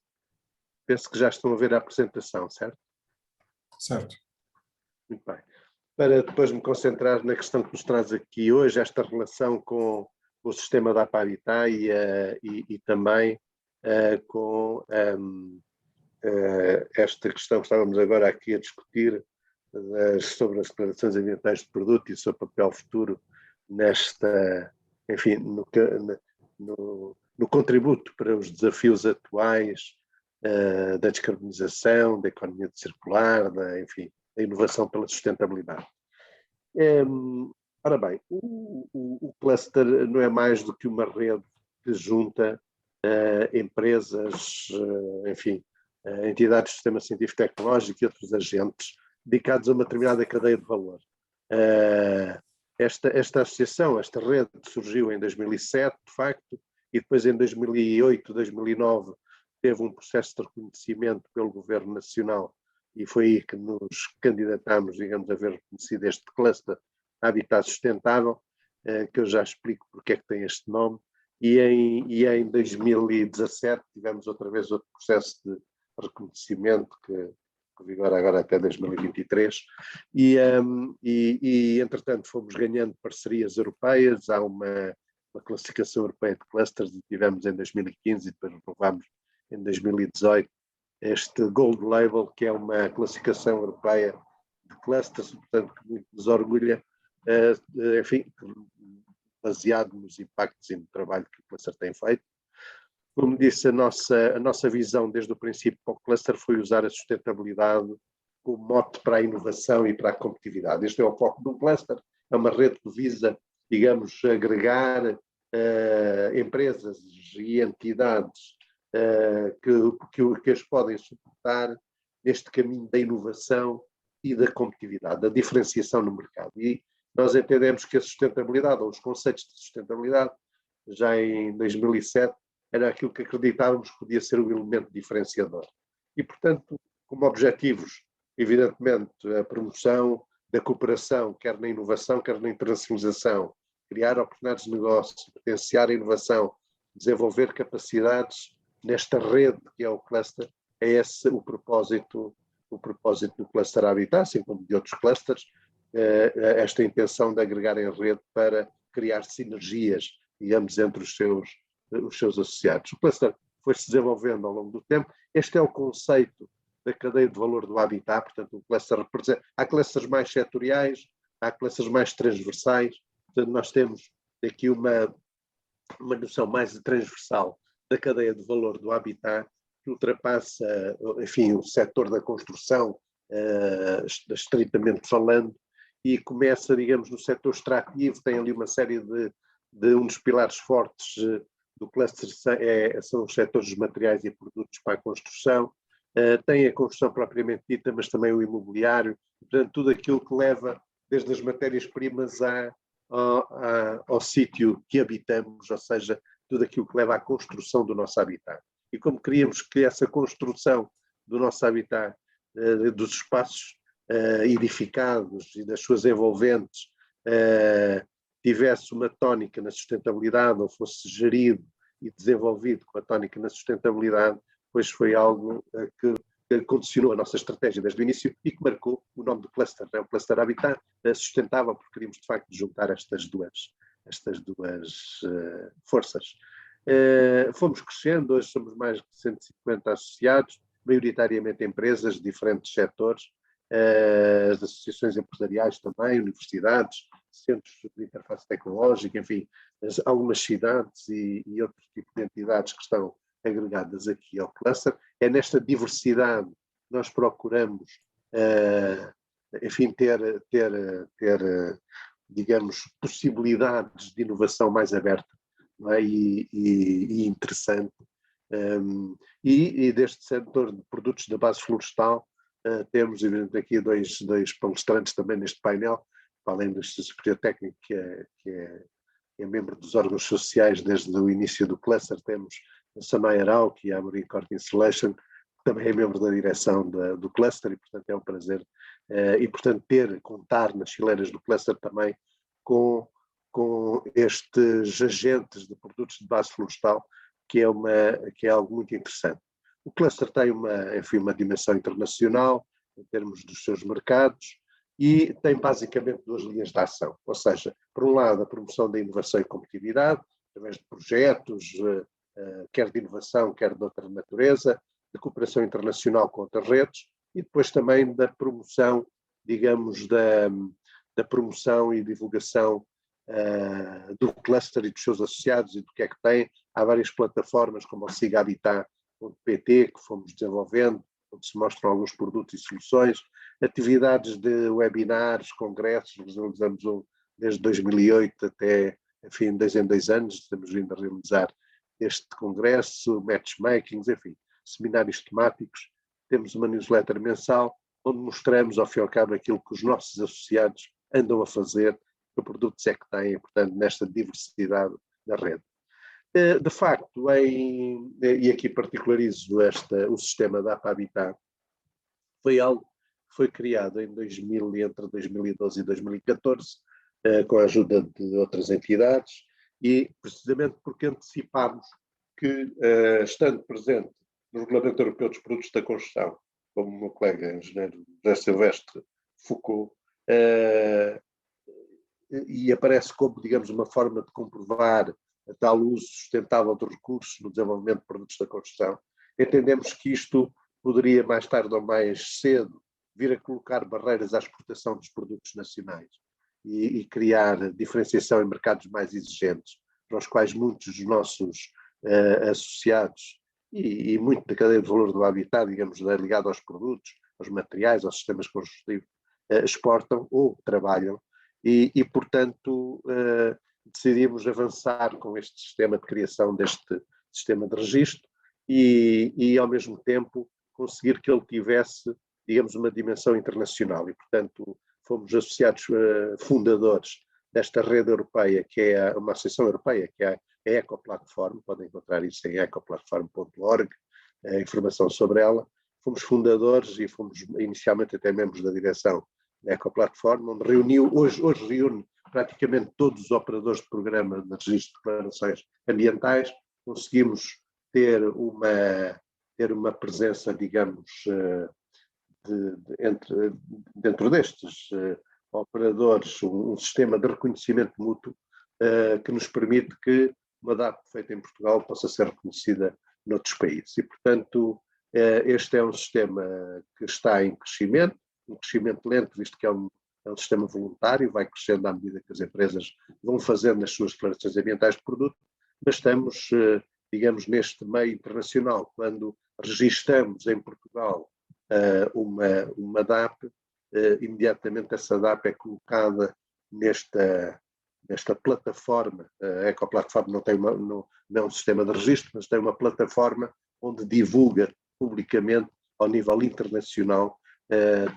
Penso que já estão a ver a apresentação, certo? Certo. Muito bem. Para depois me concentrar na questão que nos traz aqui hoje, esta relação com o sistema da Habitat e também com esta questão que estávamos agora aqui a discutir sobre as declarações ambientais de produto e o seu papel futuro enfim, no contributo para os desafios atuais da descarbonização, da economia circular, enfim, da inovação pela sustentabilidade. Ora bem, o cluster não é mais do que uma rede que junta empresas, enfim, entidades do sistema científico e tecnológico e outros agentes dedicados a uma determinada cadeia de valor. Esta associação, esta rede surgiu em 2007, de facto, e depois em 2008, 2009 teve um processo de reconhecimento pelo Governo Nacional e foi aí que nos candidatámos, digamos, a ver reconhecido este cluster Habitat Sustentável, que eu já explico porque é que tem este nome, e em 2017 tivemos outra vez outro processo de reconhecimento que vigora agora até 2023, e entretanto fomos ganhando parcerias europeias. Há uma classificação europeia de clusters e tivemos em 2015 e depois renovámos em 2018 este Gold Label, que é uma classificação europeia de clusters, portanto que muito nos orgulha, enfim, baseado nos impactos e no trabalho que o cluster tem feito. Como disse, a nossa visão desde o princípio para o cluster foi usar a sustentabilidade como mote para a inovação e para a competitividade. Este é o foco do cluster, é uma rede que visa, digamos, agregar empresas e entidades que as podem suportar neste caminho da inovação e da competitividade, da diferenciação no mercado. E nós entendemos que a sustentabilidade, ou os conceitos de sustentabilidade, já em 2007, era aquilo que acreditávamos que podia ser o elemento diferenciador. E, portanto, como objetivos, evidentemente, a promoção da cooperação, quer na inovação, quer na internacionalização, criar oportunidades de negócio, potenciar a inovação, desenvolver capacidades nesta rede que é o cluster, é esse o propósito do cluster Habitat, assim como de outros clusters, esta intenção de agregar em rede para criar sinergias, digamos, entre os seus associados. O cluster foi-se desenvolvendo ao longo do tempo. Este é o conceito da cadeia de valor do Habitat, portanto, o cluster representa. Há clusters mais setoriais, há clusters mais transversais, portanto, nós temos aqui uma noção mais transversal da cadeia de valor do Habitat, que ultrapassa, enfim, o setor da construção, estritamente falando, e começa, digamos, no setor extrativo, tem ali uma série de um dos pilares fortes do cluster, são os setores dos materiais e produtos para a construção, tem a construção propriamente dita, mas também o imobiliário, portanto, tudo aquilo que leva desde as matérias-primas ao sítio que habitamos, ou seja, tudo aquilo que leva à construção do nosso habitat. E como queríamos que essa construção do nosso habitat, dos espaços edificados e das suas envolventes, tivesse uma tónica na sustentabilidade, ou fosse gerido e desenvolvido com a tónica na sustentabilidade, pois foi algo que condicionou a nossa estratégia desde o início e que marcou o nome do cluster, o Cluster Habitat, sustentável, porque queríamos de facto juntar estas duas forças. Fomos crescendo, hoje somos mais de 150 associados, maioritariamente empresas de diferentes setores, as associações empresariais também, universidades, centros de interface tecnológica, enfim, algumas cidades e outros tipos de entidades que estão agregadas aqui ao cluster. É nesta diversidade que nós procuramos, enfim, ter, digamos, possibilidades de inovação mais aberta, não é? e interessante. E deste setor de produtos da base florestal, temos, evidentemente, aqui dois palestrantes também neste painel, além do secretário técnico, que é membro dos órgãos sociais desde o início do cluster. Temos a Samaya Rao, que é a Marine Cork Installation, que também é membro da direção do cluster, e portanto é um prazer, e portanto contar nas fileiras do cluster também com estes agentes de produtos de base florestal, que é algo muito interessante. O cluster tem uma dimensão internacional em termos dos seus mercados e tem basicamente duas linhas de ação, ou seja, por um lado a promoção da inovação e competitividade, através de projetos, quer de inovação, quer de outra natureza, de cooperação internacional com outras redes, e depois também da promoção, digamos, da promoção e divulgação do cluster e dos seus associados e do que é que tem. Há várias plataformas como o SIG Habitat.pt que fomos desenvolvendo, onde se mostram alguns produtos e soluções, atividades de webinars, congressos, realizamos desde 2008 até, enfim, 2 em 2 anos, estamos vindo a realizar este congresso, matchmakings, enfim, seminários temáticos. Temos uma newsletter mensal, onde mostramos, ao fim e ao cabo, aquilo que os nossos associados andam a fazer, que produtos é que têm, portanto, nesta diversidade da rede. De facto, e aqui particularizo o sistema da Habitat, foi algo que foi criado entre 2012 e 2014, com a ajuda de outras entidades, e precisamente porque antecipámos que, estando presente no Regulamento Europeu dos Produtos da Construção, como o meu colega engenheiro José Silvestre focou, e aparece como, digamos, uma forma de comprovar a tal uso sustentável dos recursos no desenvolvimento de produtos da construção, entendemos que isto poderia, mais tarde ou mais cedo, vir a colocar barreiras à exportação dos produtos nacionais e criar diferenciação em mercados mais exigentes, para os quais muitos dos nossos associados e muito da cadeia de valor do Habitat, digamos, ligado aos produtos, aos materiais, aos sistemas construtivos, exportam ou trabalham, e portanto, decidimos avançar com este sistema de criação deste sistema de registro e ao mesmo tempo conseguir que ele tivesse digamos, uma dimensão internacional e, portanto, fomos associados fundadores desta rede europeia, que é uma associação europeia, que é a Ecoplatform, podem encontrar isso em ecoplatform.org, a informação sobre ela. Fomos fundadores e fomos inicialmente até membros da direção da Ecoplatform, onde hoje reúne praticamente todos os operadores de programa de registro de declarações ambientais. Conseguimos ter uma presença, digamos, dentro destes operadores, um sistema de reconhecimento mútuo que nos permite que uma DAP feita em Portugal possa ser reconhecida noutros países. E, portanto, este é um sistema que está em crescimento, um crescimento lento, visto que é um sistema voluntário, vai crescendo à medida que as empresas vão fazendo as suas declarações ambientais de produto, mas estamos, digamos, neste meio internacional. Quando registamos em Portugal uma DAP, imediatamente essa DAP é colocada nesta plataforma. A Ecoplatform não é um sistema de registro, mas tem uma plataforma onde divulga publicamente, ao nível internacional,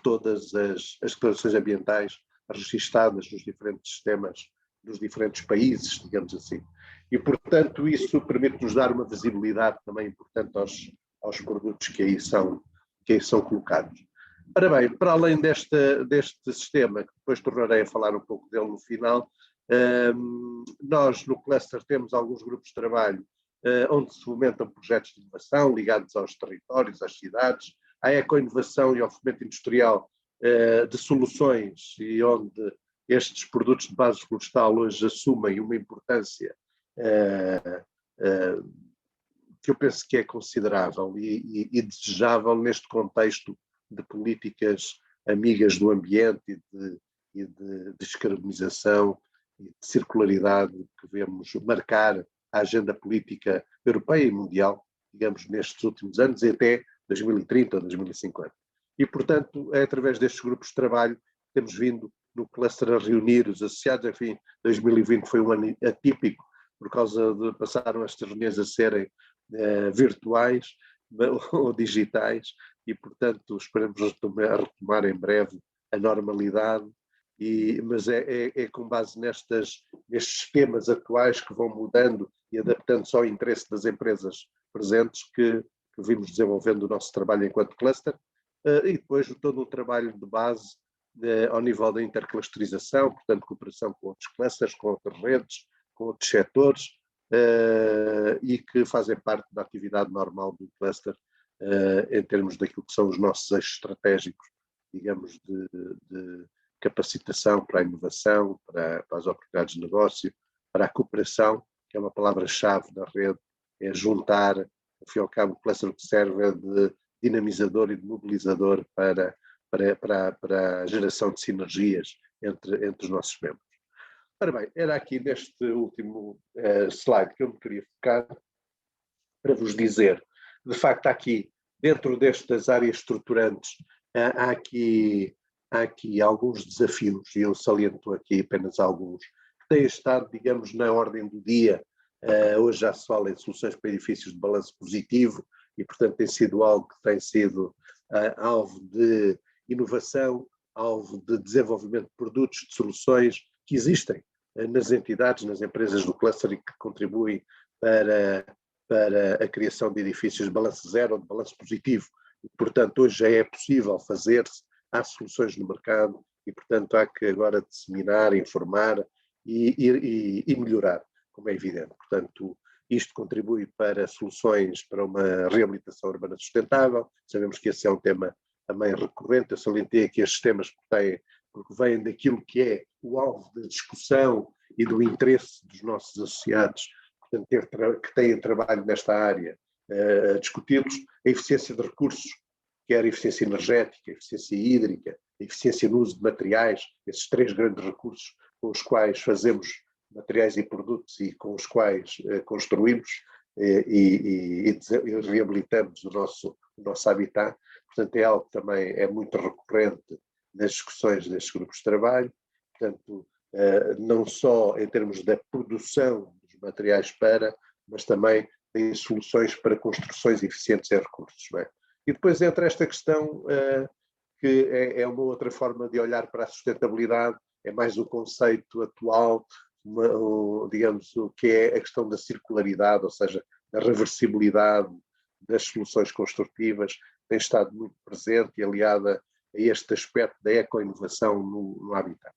todas as declarações ambientais registadas nos diferentes sistemas dos diferentes países, digamos assim. E, portanto, isso permite-nos dar uma visibilidade também importante aos produtos que aí são colocados. Ora bem, para além deste sistema, que depois tornarei a falar um pouco dele no final, nós no cluster temos alguns grupos de trabalho onde se fomentam projetos de inovação ligados aos territórios, às cidades, à eco-inovação e ao fomento industrial de soluções, e onde estes produtos de base florestal hoje assumem uma importância que eu penso que é considerável e desejável neste contexto de políticas amigas do ambiente e de descarbonização e de circularidade que vemos marcar a agenda política europeia e mundial, digamos, nestes últimos anos e até 2030 ou 2050. E, portanto, é através destes grupos de trabalho que temos vindo no cluster a reunir os associados. Enfim, 2020 foi um ano atípico por causa de passaram estas reuniões a serem virtuais ou digitais e, portanto, esperamos retomar em breve a normalidade, mas é com base nestes esquemas atuais que vão mudando e adaptando-se ao interesse das empresas presentes que vimos desenvolvendo o nosso trabalho enquanto cluster, e depois todo um trabalho de base ao nível da interclusterização, portanto, cooperação com outros clusters, com outras redes, com outros setores, e que fazem parte da atividade normal do cluster em termos daquilo que são os nossos eixos estratégicos, digamos, de capacitação para a inovação, para as oportunidades de negócio, para a cooperação, que é uma palavra-chave da rede, é juntar, ao fim e ao cabo, o cluster o que serve é de dinamizador e de mobilizador para a geração de sinergias entre os nossos membros. Ora bem, era aqui neste último slide que eu me queria focar para vos dizer, de facto, aqui, dentro destas áreas estruturantes, há aqui alguns desafios, e eu saliento aqui apenas alguns, que têm estado, digamos, na ordem do dia. Hoje já se fala em soluções para edifícios de balanço positivo e, portanto, tem sido algo que tem sido alvo de inovação, alvo de desenvolvimento de produtos, de soluções que existem nas entidades, nas empresas do cluster e que contribuem para a criação de edifícios de balanço zero ou de balanço positivo. E, portanto, hoje já é possível fazer-se, há soluções no mercado e, portanto, há que agora disseminar, informar e melhorar, como é evidente. Portanto, isto contribui para soluções para uma reabilitação urbana sustentável. Sabemos que esse é um tema também recorrente. Eu salientei aqui estes temas porque vêm daquilo que é o alvo da discussão e do interesse dos nossos associados, portanto, que têm trabalho nesta área, a discuti-los. A eficiência de recursos, quer a eficiência energética, a eficiência hídrica, a eficiência no uso de materiais, esses três grandes recursos com os quais fazemos materiais e produtos e com os quais construímos e reabilitamos o nosso habitat. Portanto, é algo que também é muito recorrente nas discussões destes grupos de trabalho, portanto, não só em termos da produção dos materiais mas também em soluções para construções eficientes em recursos. Não é? E depois entra esta questão que é uma outra forma de olhar para a sustentabilidade, é mais o conceito atual, digamos, o que é a questão da circularidade, ou seja, da reversibilidade das soluções construtivas, tem estado muito presente e aliada a este aspecto da eco-inovação no habitat.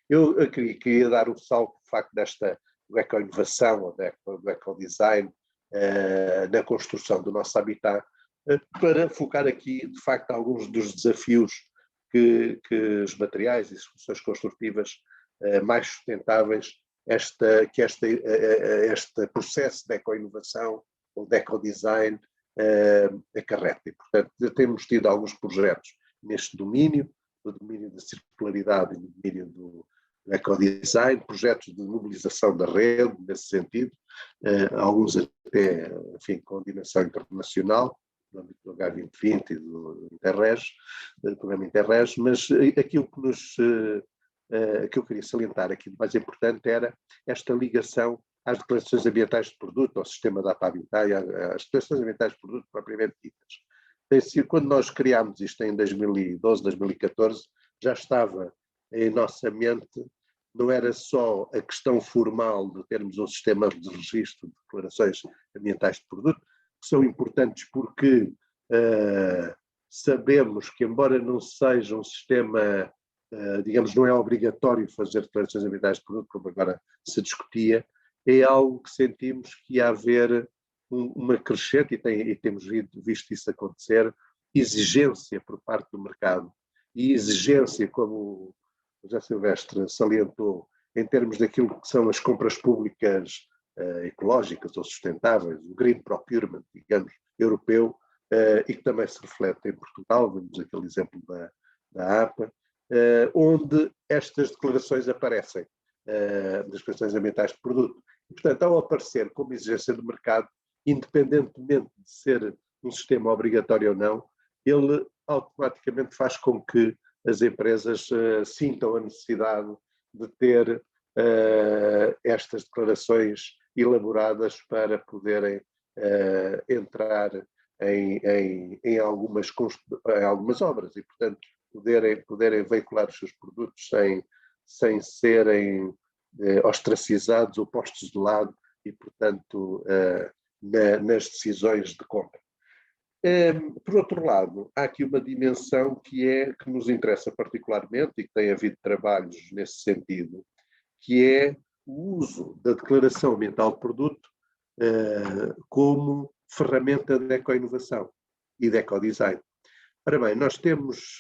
Eu queria dar o salto, de facto, desta eco-inovação ou do eco-design na construção do nosso habitat, para focar aqui, de facto, alguns dos desafios que os materiais e soluções construtivas mais sustentáveis, este processo de eco-inovação ou de eco-design acarreta. E, portanto, temos tido alguns projetos neste domínio, no domínio da circularidade e no domínio do ecodesign, projetos de mobilização da rede, nesse sentido, alguns até, enfim, com dimensão internacional, no âmbito do H2020 e do Interreg, do programa Interreg, mas aquilo que eu queria salientar aqui de mais importante era esta ligação às declarações ambientais de produto, ao sistema da APA Habitat, às declarações ambientais de produto propriamente ditas. Quando nós criámos isto em 2012, 2014, já estava em nossa mente, não era só a questão formal de termos um sistema de registro de declarações ambientais de produto, que são importantes porque sabemos que, embora não seja um sistema, digamos, não é obrigatório fazer declarações ambientais de produto, como agora se discutia, é algo que sentimos que ia haver uma crescente, e temos visto isso acontecer, exigência por parte do mercado, e exigência, como o José Silvestre salientou, em termos daquilo que são as compras públicas ecológicas ou sustentáveis, o green procurement, digamos, europeu, e que também se reflete em Portugal, vemos aquele exemplo da APA, onde estas declarações aparecem, das declarações ambientais de produto. E, portanto, ao aparecer como exigência do mercado, independentemente de ser um sistema obrigatório ou não, ele automaticamente faz com que as empresas sintam a necessidade de ter estas declarações elaboradas para poderem entrar em algumas obras e, portanto, poderem veicular os seus produtos sem serem ostracizados ou postos de lado e, portanto, nas decisões de compra. Por outro lado, há aqui uma dimensão que nos interessa particularmente e que tem havido trabalhos nesse sentido, que é o uso da declaração ambiental de produto como ferramenta de eco-inovação e de eco-design. Ora bem, nós temos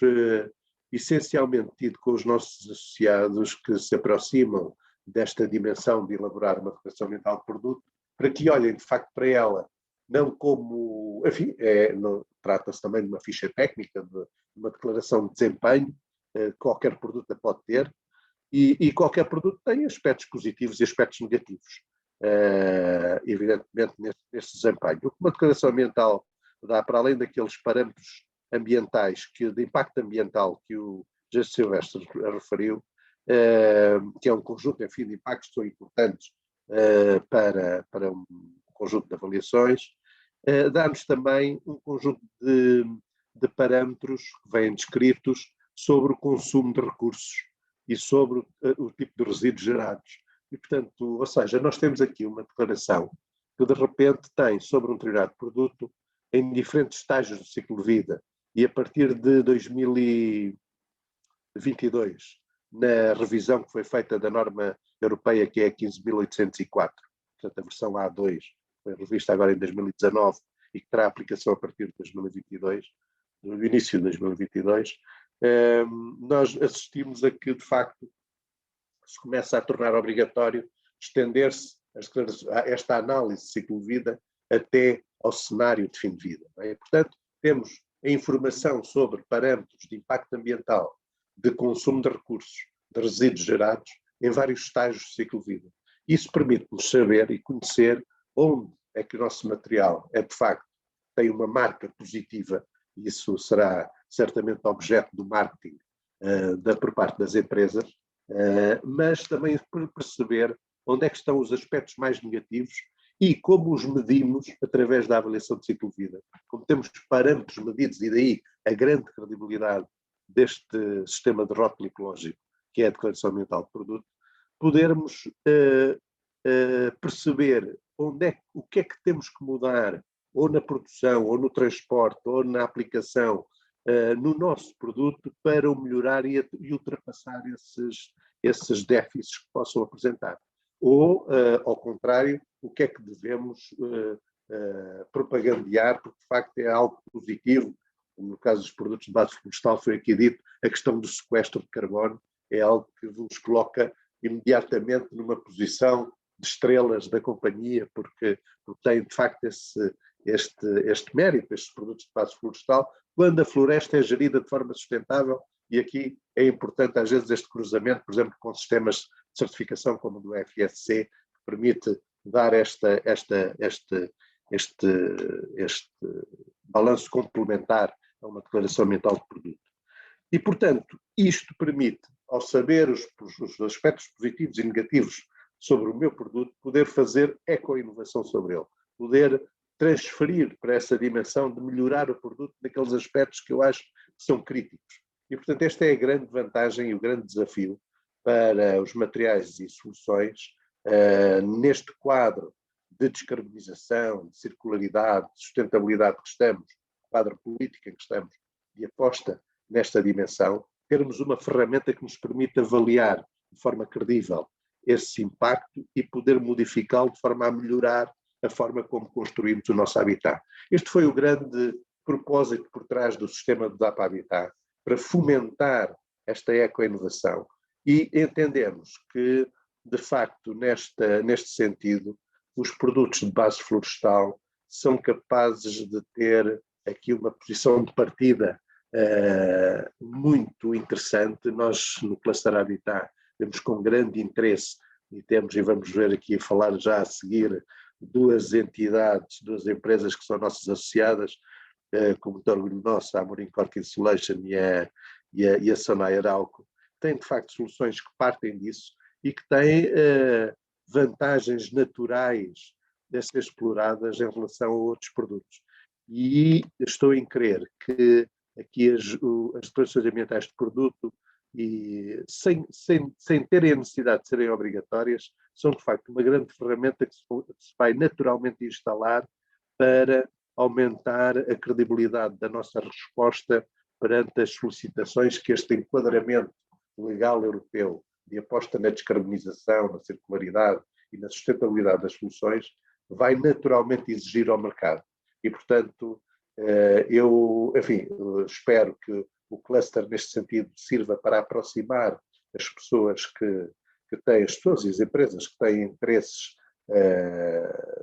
essencialmente tido com os nossos associados que se aproximam desta dimensão de elaborar uma declaração ambiental de produto, para que olhem de facto para ela, não como, enfim, trata-se também de uma ficha técnica, de uma declaração de desempenho, qualquer produto a pode ter, e qualquer produto tem aspectos positivos e aspectos negativos, evidentemente, neste desempenho. O que uma declaração ambiental dá, para além daqueles parâmetros ambientais, de impacto ambiental que o José Silvestre referiu, que é um conjunto, enfim, de impactos que são importantes para um conjunto de avaliações, dá-nos também um conjunto de parâmetros que vêm descritos sobre o consumo de recursos e sobre o tipo de resíduos gerados. E, portanto, ou seja, nós temos aqui uma declaração que de repente tem sobre um determinado produto em diferentes estágios do ciclo de vida, e a partir de 2022, na revisão que foi feita da norma europeia, que é a 15.804, portanto a versão A2, foi revista agora em 2019 e que terá aplicação a partir de 2022, no início de 2022, nós assistimos a que, de facto, se começa a tornar obrigatório estender-se esta análise de ciclo de vida até ao cenário de fim de vida. Não é? Portanto, temos a informação sobre parâmetros de impacto ambiental, de consumo de recursos, de resíduos gerados, em vários estágios do ciclo de vida. Isso permite-nos saber e conhecer onde é que o nosso material de facto, tem uma marca positiva, e isso será certamente objeto do marketing por parte das empresas, mas também perceber onde é que estão os aspectos mais negativos e como os medimos através da avaliação de ciclo de vida. Como temos parâmetros medidos, e daí a grande credibilidade deste sistema de rótulo ecológico, que é a declaração ambiental de produto, podermos perceber o que é que temos que mudar, ou na produção, ou no transporte, ou na aplicação, no nosso produto, para o melhorar e ultrapassar esses déficits que possam apresentar. Ou, ao contrário, o que é que devemos propagandear, porque de facto é algo positivo. No caso dos produtos de base florestal, foi aqui dito, a questão do sequestro de carbono é algo que vos coloca imediatamente numa posição de estrelas da companhia, porque tem de facto este mérito, estes produtos de base florestal, quando a floresta é gerida de forma sustentável, e aqui é importante às vezes este cruzamento, por exemplo, com sistemas de certificação como o do FSC, que permite dar este balanço complementar a uma declaração ambiental de produto. E, portanto, isto permite, ao saber os aspectos positivos e negativos sobre o meu produto, poder fazer eco-inovação sobre ele, poder transferir para essa dimensão de melhorar o produto naqueles aspectos que eu acho que são críticos. E, portanto, esta é a grande vantagem e o grande desafio para os materiais e soluções neste quadro de descarbonização, de circularidade, de sustentabilidade que estamos, quadro político em que estamos, e aposta nesta dimensão, termos uma ferramenta que nos permite avaliar de forma credível esse impacto e poder modificá-lo de forma a melhorar a forma como construímos o nosso habitat. Este foi o grande propósito por trás do sistema do DAP Habitat, para fomentar esta eco-inovação. E entendemos que, de facto, neste sentido, os produtos de base florestal são capazes de ter aqui uma posição de partida muito interessante. Nós, no Cluster Habitat, temos com grande interesse, e vamos ver aqui a falar já a seguir, duas entidades, duas empresas que são nossas associadas, com muito orgulho nosso, a Amorim Cork Insulation e a Sonai Arauco, têm de facto soluções que partem disso e que têm vantagens naturais de ser exploradas em relação a outros produtos. E estou em crer que aqui as declarações ambientais de produto, e sem terem a necessidade de serem obrigatórias, são de facto uma grande ferramenta que se vai naturalmente instalar para aumentar a credibilidade da nossa resposta perante as solicitações que este enquadramento legal europeu de aposta na descarbonização, na circularidade e na sustentabilidade das soluções vai naturalmente exigir ao mercado. E, portanto, eu espero que o cluster, neste sentido, sirva para aproximar as pessoas que têm, as pessoas e as empresas que têm interesses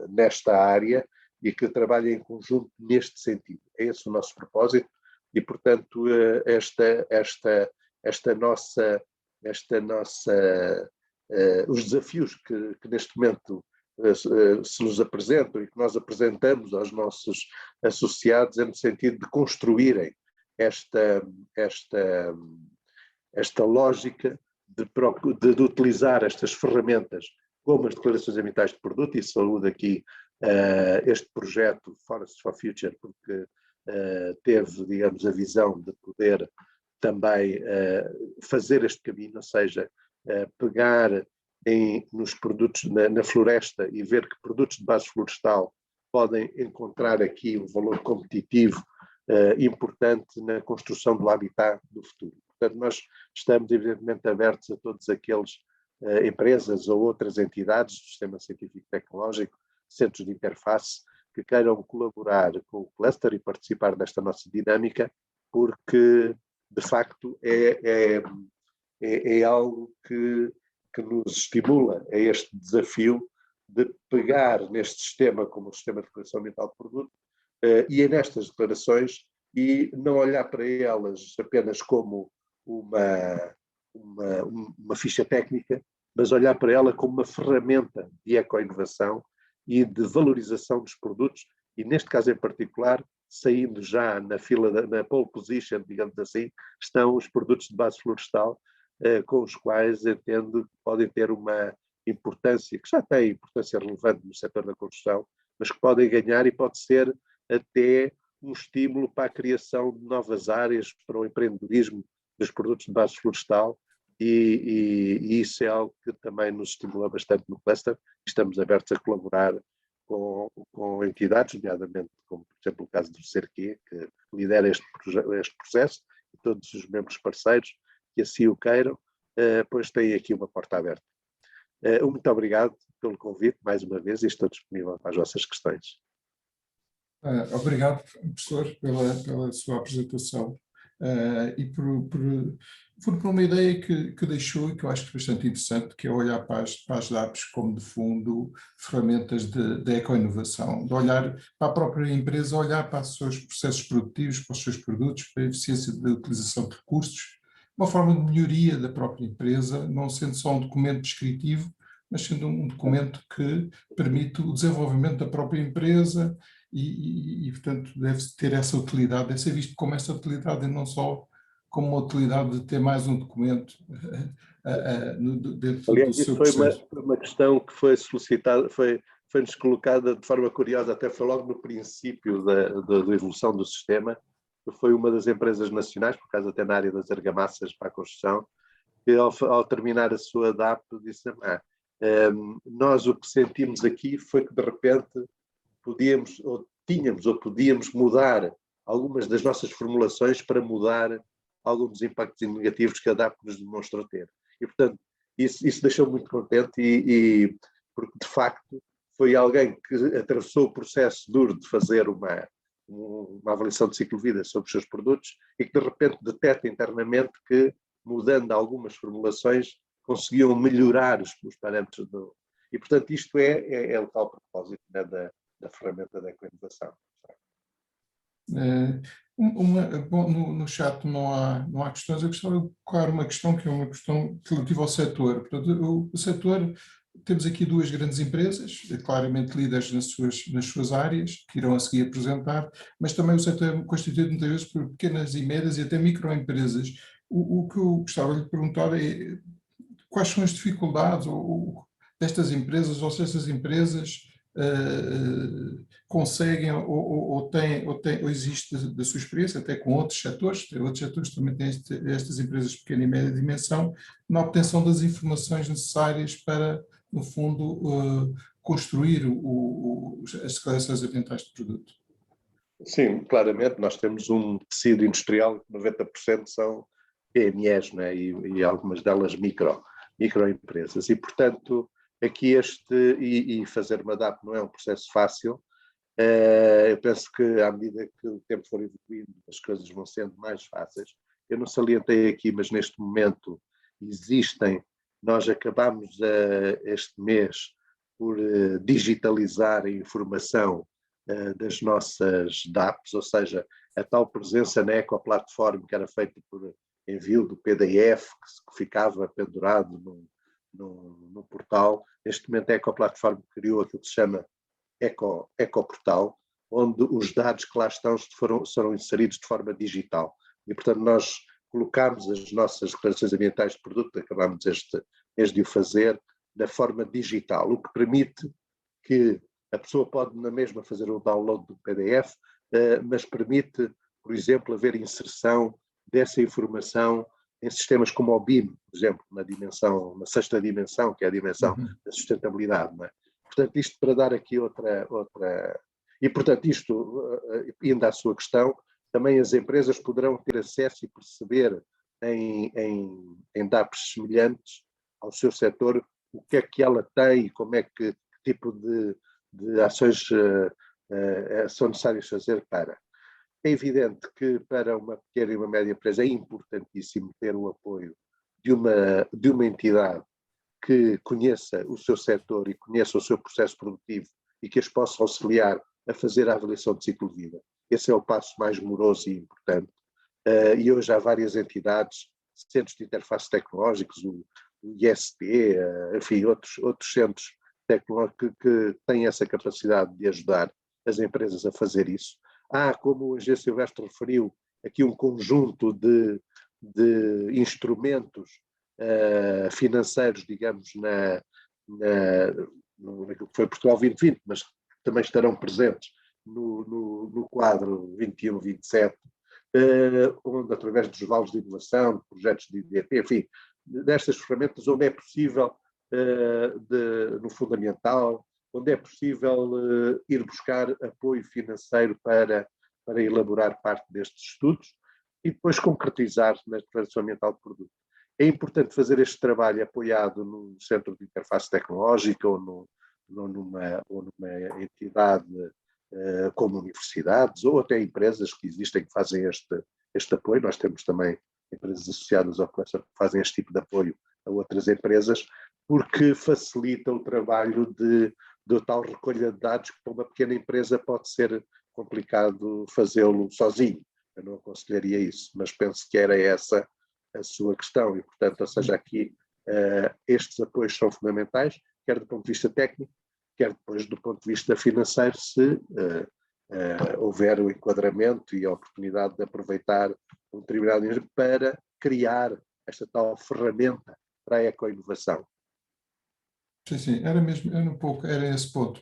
nesta área e que trabalhem em conjunto neste sentido. É esse o nosso propósito e, portanto, os desafios que neste momento se nos apresentam e que nós apresentamos aos nossos associados é no sentido de construírem esta lógica de utilizar estas ferramentas como as declarações ambientais de produto, e saúdo aqui este projeto Forests for Future, porque teve, digamos, a visão de poder também fazer este caminho, ou seja, pegar nos produtos na floresta e ver que produtos de base florestal podem encontrar aqui um valor competitivo importante na construção do habitat do futuro. Portanto, nós estamos evidentemente abertos a todos aqueles empresas ou outras entidades do sistema científico e tecnológico, centros de interface, que queiram colaborar com o cluster e participar desta nossa dinâmica, porque de facto é algo que nos estimula a este desafio de pegar neste sistema como o sistema de declaração ambiental de produto e é nestas declarações e não olhar para elas apenas como uma ficha técnica, mas olhar para ela como uma ferramenta de eco-inovação e de valorização dos produtos e, neste caso em particular, saindo já na fila, na pole position, digamos assim, estão os produtos de base florestal, com os quais entendo que podem ter uma importância, que já tem importância relevante no setor da construção, mas que podem ganhar e pode ser até um estímulo para a criação de novas áreas para o empreendedorismo dos produtos de base florestal, e isso é algo que também nos estimula bastante no cluster. Estamos abertos a colaborar com entidades, nomeadamente, como por exemplo o caso do CERQ, que lidera este processo, e todos os membros parceiros que assim o queiram, pois têm aqui uma porta aberta. Muito obrigado pelo convite, mais uma vez, e estou disponível para as vossas questões. Obrigado, professor, pela sua apresentação e por uma ideia que deixou e que eu acho que é bastante interessante, que é olhar para as DAPs como, de fundo, ferramentas de eco-inovação, de olhar para a própria empresa, olhar para os seus processos produtivos, para os seus produtos, para a eficiência da utilização de recursos, uma forma de melhoria da própria empresa, não sendo só um documento descritivo, mas sendo um documento que permite o desenvolvimento da própria empresa e portanto, deve ter essa utilidade, deve ser visto como essa utilidade e não só como uma utilidade de ter mais um documento dentro Aliás, do seu isso processo. foi uma questão que foi solicitada, foi-nos colocada de forma curiosa, até foi logo no princípio da evolução do sistema, que foi uma das empresas nacionais, por causa até na área das argamassas para a construção, que ao terminar a sua DAP disse: nós o que sentimos aqui foi que de repente podíamos mudar algumas das nossas formulações para mudar alguns dos impactos negativos que a DAP nos demonstrou ter. E, portanto, isso deixou muito contente porque, de facto, foi alguém que atravessou o processo duro de fazer uma avaliação de ciclo de vida sobre os seus produtos e que, de repente, detecta internamente que, mudando algumas formulações, conseguiam melhorar os parâmetros do... E, portanto, isto é o tal propósito, né, da ferramenta da eco-inovação. Bom, no chat não há questões. Eu gostava de colocar uma questão que é uma questão relativa ao setor. Portanto, o setor, temos aqui duas grandes empresas, claramente líderes nas suas áreas, que irão a seguir apresentar, mas também o setor é constituído muitas vezes por pequenas e médias e até microempresas. O que eu gostava de lhe perguntar é quais são as dificuldades destas empresas, ou se estas empresas conseguem ou existe da sua experiência, até com outros setores também têm estas empresas de pequena e média dimensão, na obtenção das informações necessárias para, no fundo, construir as declarações ambientais de produto. Sim, claramente, nós temos um tecido industrial, 90% são PMEs, né? e algumas delas microempresas, e portanto aqui e fazer uma DAP não é um processo fácil. Eu penso que à medida que o tempo for evoluindo as coisas vão sendo mais fáceis. Eu não salientei aqui, mas neste momento nós acabamos este mês por digitalizar a informação das nossas DAPs, ou seja, a tal presença na Ecoplataforma que era feita por envio do PDF que ficava pendurado no portal. Neste momento a Ecoplataforma criou aquilo que se chama Ecoportal, onde os dados que lá estão serão inseridos de forma digital. E, portanto, nós colocamos as nossas declarações ambientais de produto, acabamos este mês de o fazer, da forma digital, o que permite que a pessoa pode na mesma fazer o download do PDF, mas permite, por exemplo, haver inserção dessa informação em sistemas como o BIM, por exemplo, na sexta dimensão, que é a dimensão da sustentabilidade. Não é? Portanto, isto para dar aqui outra... E, portanto, isto, indo à sua questão, também as empresas poderão ter acesso e perceber em DAPs semelhantes ao seu setor o que é que ela tem e como é que tipo de ações são necessárias fazer para. É evidente que para uma pequena e uma média empresa é importantíssimo ter o apoio de uma entidade que conheça o seu setor e conheça o seu processo produtivo e que as possa auxiliar a fazer a avaliação de ciclo de vida. Esse é o passo mais moroso e importante. E hoje há várias entidades, centros de interface tecnológicos, o ISP, enfim, outros centros tecnológicos que têm essa capacidade de ajudar as empresas a fazer isso. Há, como o engenheiro Silvestre referiu, aqui um conjunto de instrumentos financeiros, digamos, naquilo que foi Portugal 2020, mas também estarão presentes no quadro 21-27, onde através dos valos de inovação, de projetos de IDT, enfim, destas ferramentas onde é possível, no fundamental, onde é possível ir buscar apoio financeiro para elaborar parte destes estudos e depois concretizar na declaração ambiental de produto. É importante fazer este trabalho apoiado num centro de interface tecnológica ou numa entidade como universidades ou até empresas que existem que fazem este apoio. Nós temos também empresas associadas ao Cluster que fazem este tipo de apoio a outras empresas, porque facilita o trabalho de tal recolha de dados que para uma pequena empresa pode ser complicado fazê-lo sozinho. Eu não aconselharia isso, mas penso que era essa a sua questão e, portanto, ou seja, aqui estes apoios são fundamentais, quer do ponto de vista técnico, quer depois do ponto de vista financeiro, se houver o enquadramento e a oportunidade de aproveitar um determinado dinheiro para criar esta tal ferramenta para a eco-inovação. Sim, era esse ponto.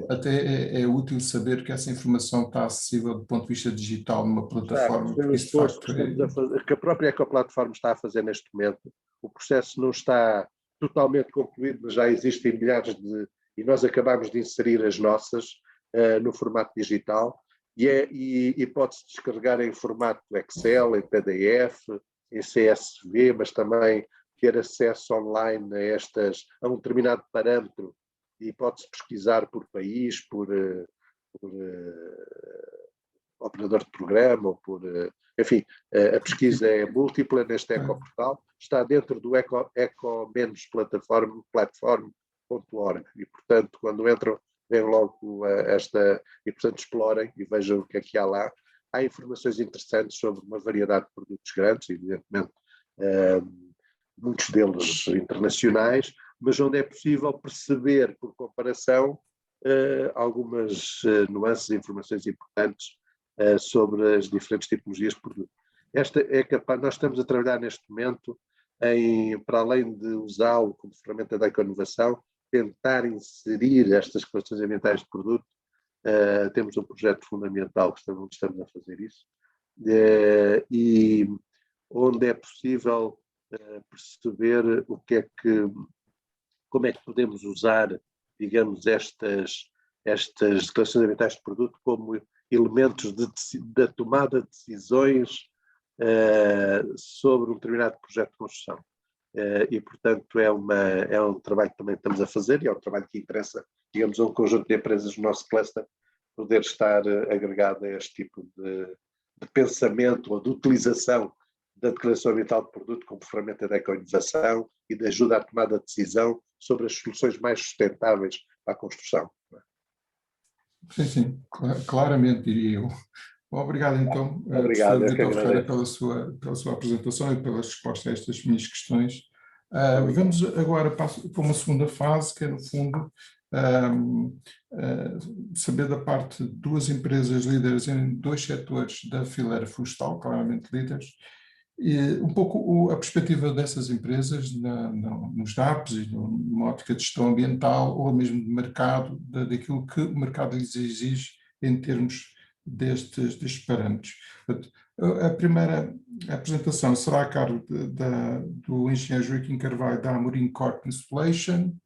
Até é útil saber que essa informação está acessível do ponto de vista digital numa plataforma. O esforço que a própria Ecoplataforma está a fazer neste momento, o processo não está totalmente concluído, mas já existem milhares e nós acabamos de inserir as nossas no formato digital e pode-se descarregar em formato Excel, em PDF, em CSV, mas também ter acesso online a um determinado parâmetro e pode-se pesquisar por país, por operador de programa, ou enfim, a pesquisa é múltipla neste ecoportal, está dentro do eco-platform.org e, portanto, quando entram, vêm logo e, portanto, explorem e vejam o que é que há lá. Há informações interessantes sobre uma variedade de produtos grandes, evidentemente, muitos deles internacionais, mas onde é possível perceber, por comparação, algumas nuances e informações importantes sobre as diferentes tipologias de produto. Nós estamos a trabalhar neste momento para além de usá-lo como ferramenta da eco-inovação, tentar inserir estas questões ambientais de produto. Temos um projeto fundamental que estamos a fazer isso, e onde é possível perceber como é que podemos usar, digamos, estas declarações ambientais de produto como elementos da tomada de decisões sobre um determinado projeto de construção. E, portanto, é um trabalho que também estamos a fazer e é um trabalho que interessa, digamos, a um conjunto de empresas do nosso cluster poder estar agregado a este tipo de pensamento ou de utilização da declaração ambiental de produto como ferramenta de eco-inovação e de ajuda à tomada de decisão sobre as soluções mais sustentáveis para a construção. Sim, claramente diria eu. Obrigado, então, Obrigado, Professor Vitor Ferreira, pela sua apresentação e pela resposta a estas minhas questões. Vamos agora para uma segunda fase, que é, no fundo, saber da parte de duas empresas líderes em dois setores da fileira florestal, claramente líderes, e um pouco a perspectiva dessas empresas nos DAPs e numa ótica de gestão ambiental ou mesmo de mercado, daquilo que o mercado lhes exige em termos destes parâmetros. A primeira apresentação será a cargo do engenheiro Joaquim Carvalho, da Amorim Corp Installation.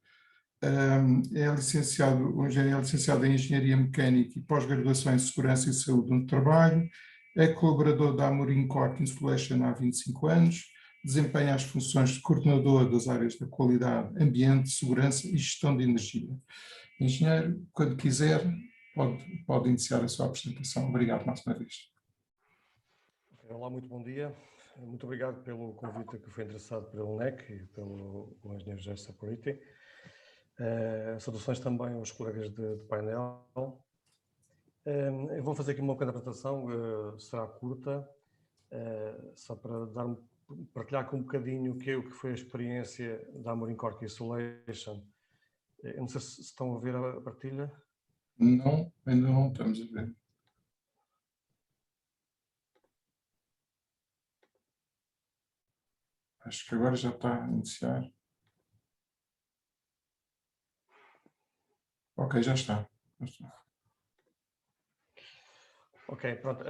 O engenheiro é licenciado em Engenharia Mecânica e pós-graduação em Segurança e Saúde no Trabalho. É colaborador da Amorim Corp Installation há 25 anos. Desempenha as funções de coordenador das áreas da qualidade, ambiente, segurança e gestão de energia. Engenheiro, quando quiser, pode iniciar a sua apresentação. Obrigado mais uma vez. Olá, muito bom dia. Muito obrigado pelo convite que foi interessado pelo NEC e pelo engenheiro José Saporiti. Saudações também aos colegas de painel. Eu vou fazer aqui uma pequena apresentação, será curta, só para partilhar com um bocadinho o que foi a experiência da Amorim Corp Installation. Eu não sei se estão a ver a partilha. Não, ainda não estamos a ver. Acho que agora já está a iniciar. Ok, já está. Ok, pronto.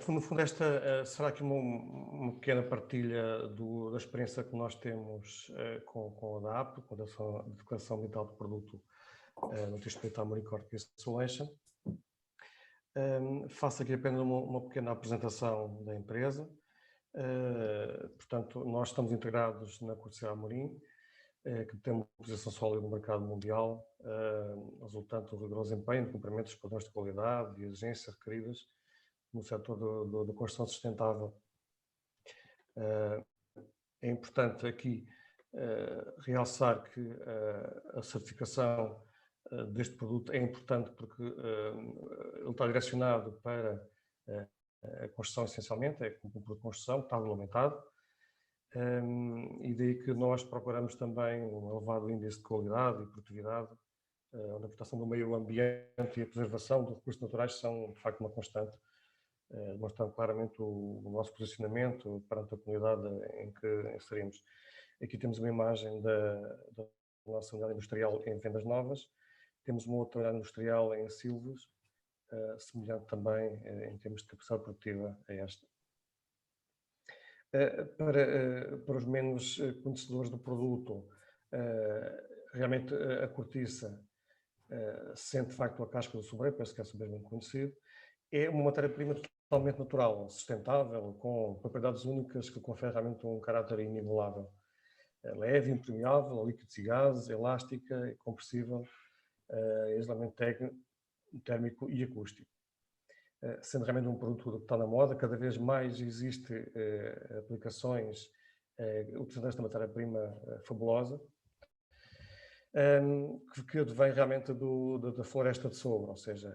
No fundo, esta será aqui uma pequena partilha da experiência que nós temos com a DAP, com a Declaração Ambiental do Produto no que diz respeito à Monicorp Insulation. Faço aqui apenas uma pequena apresentação da empresa. Portanto, nós estamos integrados na Cortesia Amorim, que tem uma posição sólida no mercado mundial, resultante do rigoroso empenho de cumprimento dos padrões de qualidade e exigências requeridas no setor da construção sustentável. É importante aqui realçar que a certificação deste produto é importante porque ele está direcionado para a construção essencialmente, é como produto de construção, está regulamentado, e daí que nós procuramos também um elevado índice de qualidade e produtividade, onde a proteção do meio ambiente e a preservação dos recursos naturais são, de facto, uma constante, demonstrando claramente o nosso posicionamento perante a comunidade em que inserimos. Aqui temos uma imagem da nossa unidade industrial em Vendas Novas, temos uma outra unidade industrial em Silves, semelhante também em termos de capacidade produtiva a esta. Para os menos conhecedores do produto, realmente a cortiça sente de facto a casca do sobreiro, penso que é mesmo conhecido, é uma matéria-prima totalmente natural, sustentável, com propriedades únicas que conferem realmente um caráter inigualável. Leve, impermeável a líquidos e gases, elástica, compressível, isolamento térmico e acústico. Sendo realmente um produto que está na moda, cada vez mais existe aplicações utilizando esta matéria-prima fabulosa, que advém realmente da floresta de Sobro, ou seja,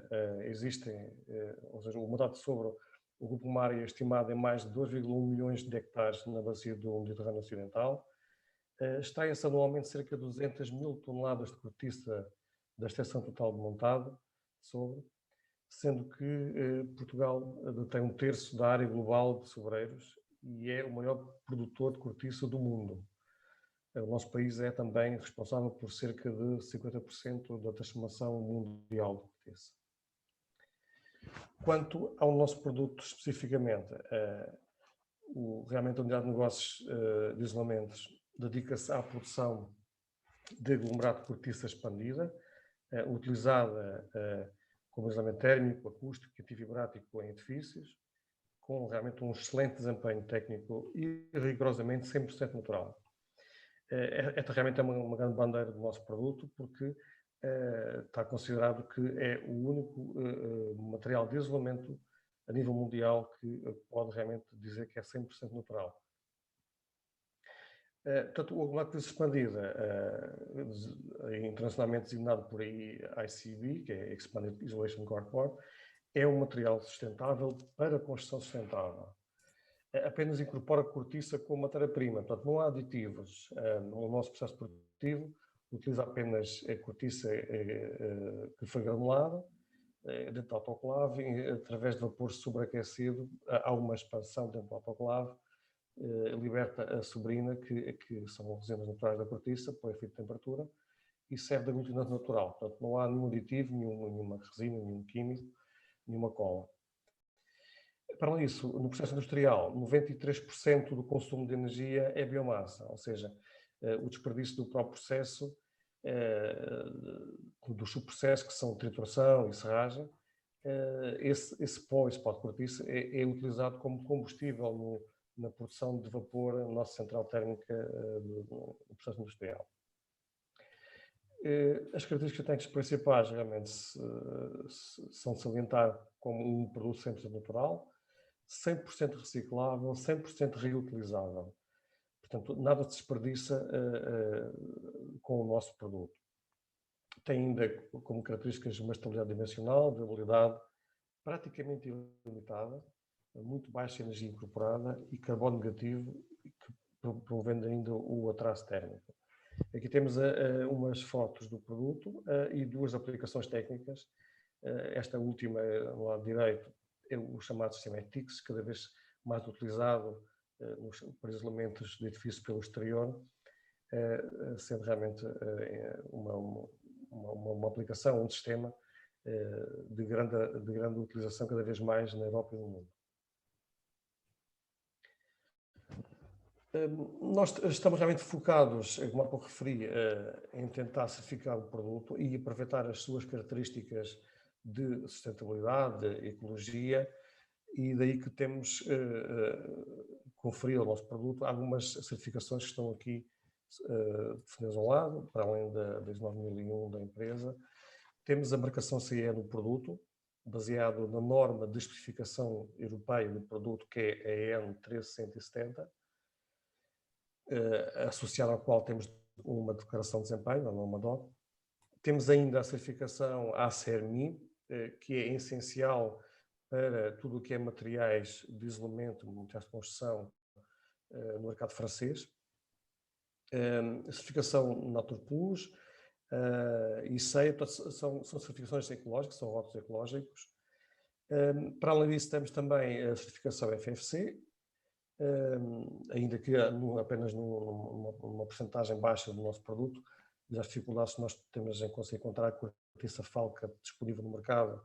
o Montado de Sobro ocupa uma área estimada em mais de 2,1 milhões de hectares na bacia do Mediterrâneo Ocidental, extrai-se anualmente cerca de 200 mil toneladas de cortiça da extensão total de Montado de Sobro, sendo que Portugal detém 1/3 da área global de sobreiros e é o maior produtor de cortiça do mundo. O nosso país é também responsável por cerca de 50% da transformação mundial de cortiça. Quanto ao nosso produto especificamente, realmente a unidade de negócios de isolamentos dedica-se à produção de aglomerado de cortiça expandida, utilizada como isolamento térmico, acústico e antivibrático em edifícios, com realmente um excelente desempenho técnico e rigorosamente 100% natural. Esta realmente é uma grande bandeira do nosso produto, porque está considerado que é o único material de isolamento a nível mundial que pode realmente dizer que é 100% natural. Portanto, o aglomerado de cortiça expandida, internacionalmente designado por ICB, que é Expanded Isolation Cardboard, é um material sustentável para construção sustentável. Apenas incorpora cortiça como matéria-prima, portanto não há aditivos. No nosso processo produtivo utiliza apenas a cortiça que foi granulada, dentro do autoclave, através de vapor sobreaquecido, há uma expansão dentro do autoclave, liberta a sobrina, que são resinas naturais da cortiça, por efeito de temperatura, e serve de aglutinante natural. Portanto, não há nenhum aditivo, nenhuma resina, nenhum químico, nenhuma cola. Para além disso, no processo industrial, 93% do consumo de energia é biomassa, ou seja, o desperdício do próprio processo, dos subprocessos que são trituração e serragem, esse pó de cortiça é utilizado como combustível na produção de vapor na nossa central térmica do processo industrial. As características técnicas principais realmente são salientar como um produto 100% natural, 100% reciclável, 100% reutilizável. Portanto, nada se desperdiça com o nosso produto. Tem ainda como características uma estabilidade dimensional, durabilidade praticamente ilimitada, muito baixa energia incorporada e carbono negativo, promovendo ainda o atraso térmico. Aqui temos umas fotos do produto e duas aplicações técnicas. Esta última, no lado direito, é o chamado sistema ETICS, cada vez mais utilizado para isolamentos de edifícios pelo exterior, sendo realmente uma aplicação, um sistema de grande utilização cada vez mais na Europa e no mundo. Nós estamos realmente focados, como há pouco referi, em tentar certificar o produto e aproveitar as suas características de sustentabilidade, de ecologia, e daí que temos conferido ao nosso produto algumas certificações que estão aqui definidas ao lado, para além da 9001 da empresa. Temos a marcação CE no produto, baseado na norma de especificação europeia do produto, que é a EN 13170, associada ao qual temos uma declaração de desempenho, a norma DOC. Temos ainda a certificação ACERMI, que é essencial para tudo o que é materiais de isolamento, materiais de construção no mercado francês. A certificação Naturplus e SEI, são certificações ecológicas, são rótulos ecológicos. Para além disso, temos também a certificação FFC, ainda que apenas numa porcentagem baixa do nosso produto, mas as dificuldades que nós temos em conseguir encontrar cortiça falca disponível no mercado,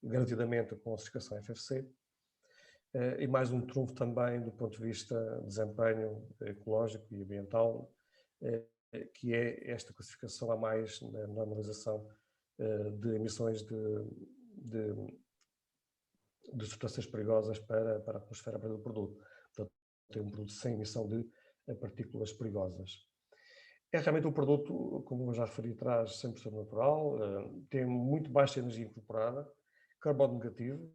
garantidamente com a certificação FFC. E mais um trunfo também do ponto de vista de desempenho ecológico e ambiental, que é esta classificação a mais na normalização de emissões de substâncias perigosas para a atmosfera do produto. Portanto, tem um produto sem emissão de partículas perigosas. É realmente um produto, como eu já referi atrás, 100% natural, tem muito baixa energia incorporada, carbono negativo,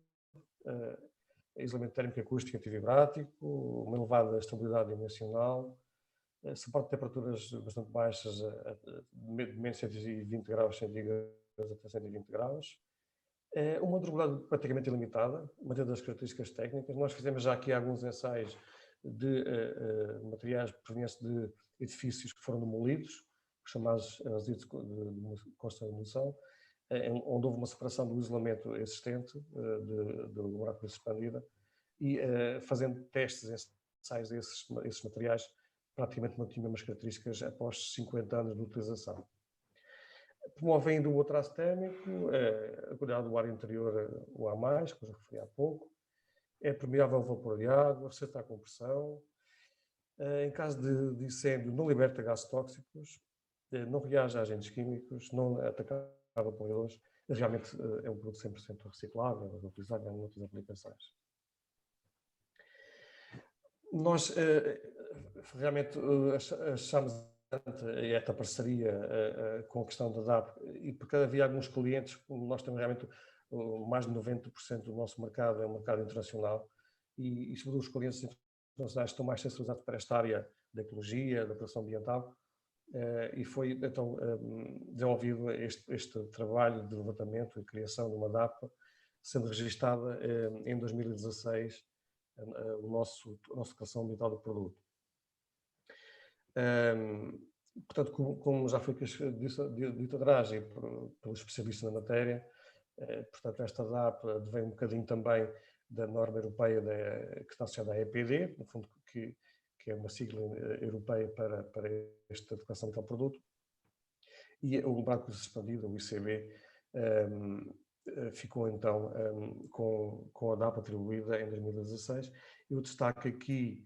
isolamento térmico acústico antivibrático, uma elevada estabilidade dimensional, suporte de temperaturas bastante baixas, de menos 120 graus centígrados até 120 graus, uma durabilidade praticamente ilimitada, mantendo as características técnicas. Nós fizemos já aqui alguns ensaios de materiais provenientes de edifícios que foram demolidos, chamados resíduos de construção, onde houve uma separação do isolamento existente do buraco expandida e fazendo testes, ensaios desses materiais, praticamente mantinham as características após 50 anos de utilização. Promovendo o traço térmico, a qualidade do ar interior, o A+, que eu já referi há pouco, é permeável ao vapor de água, resiste à compressão, em caso de incêndio não liberta gases tóxicos, não reage a agentes químicos, não ataca poluidores, realmente é um produto 100% reciclável, reutilizado em outras aplicações. Nós realmente achamos esta parceria com a questão da DAP, e porque havia alguns clientes, nós temos realmente mais de 90% do nosso mercado é um mercado internacional, e os clientes internacionais estão mais sensibilizados para esta área da ecologia, da proteção ambiental, e foi então desenvolvido este trabalho de levantamento e criação de uma DAP, sendo registada em 2016 a nossa declaração ambiental do produto. Portanto, como já foi dito atrás e pelos especialistas na matéria, portanto, esta DAP vem um bocadinho também da norma europeia que está associada à EPD, no fundo, que é uma sigla europeia para esta declaração ambiental do produto, e o marco expandido, o ICB, ficou então com a DAP atribuída em 2016. Eu destaco aqui,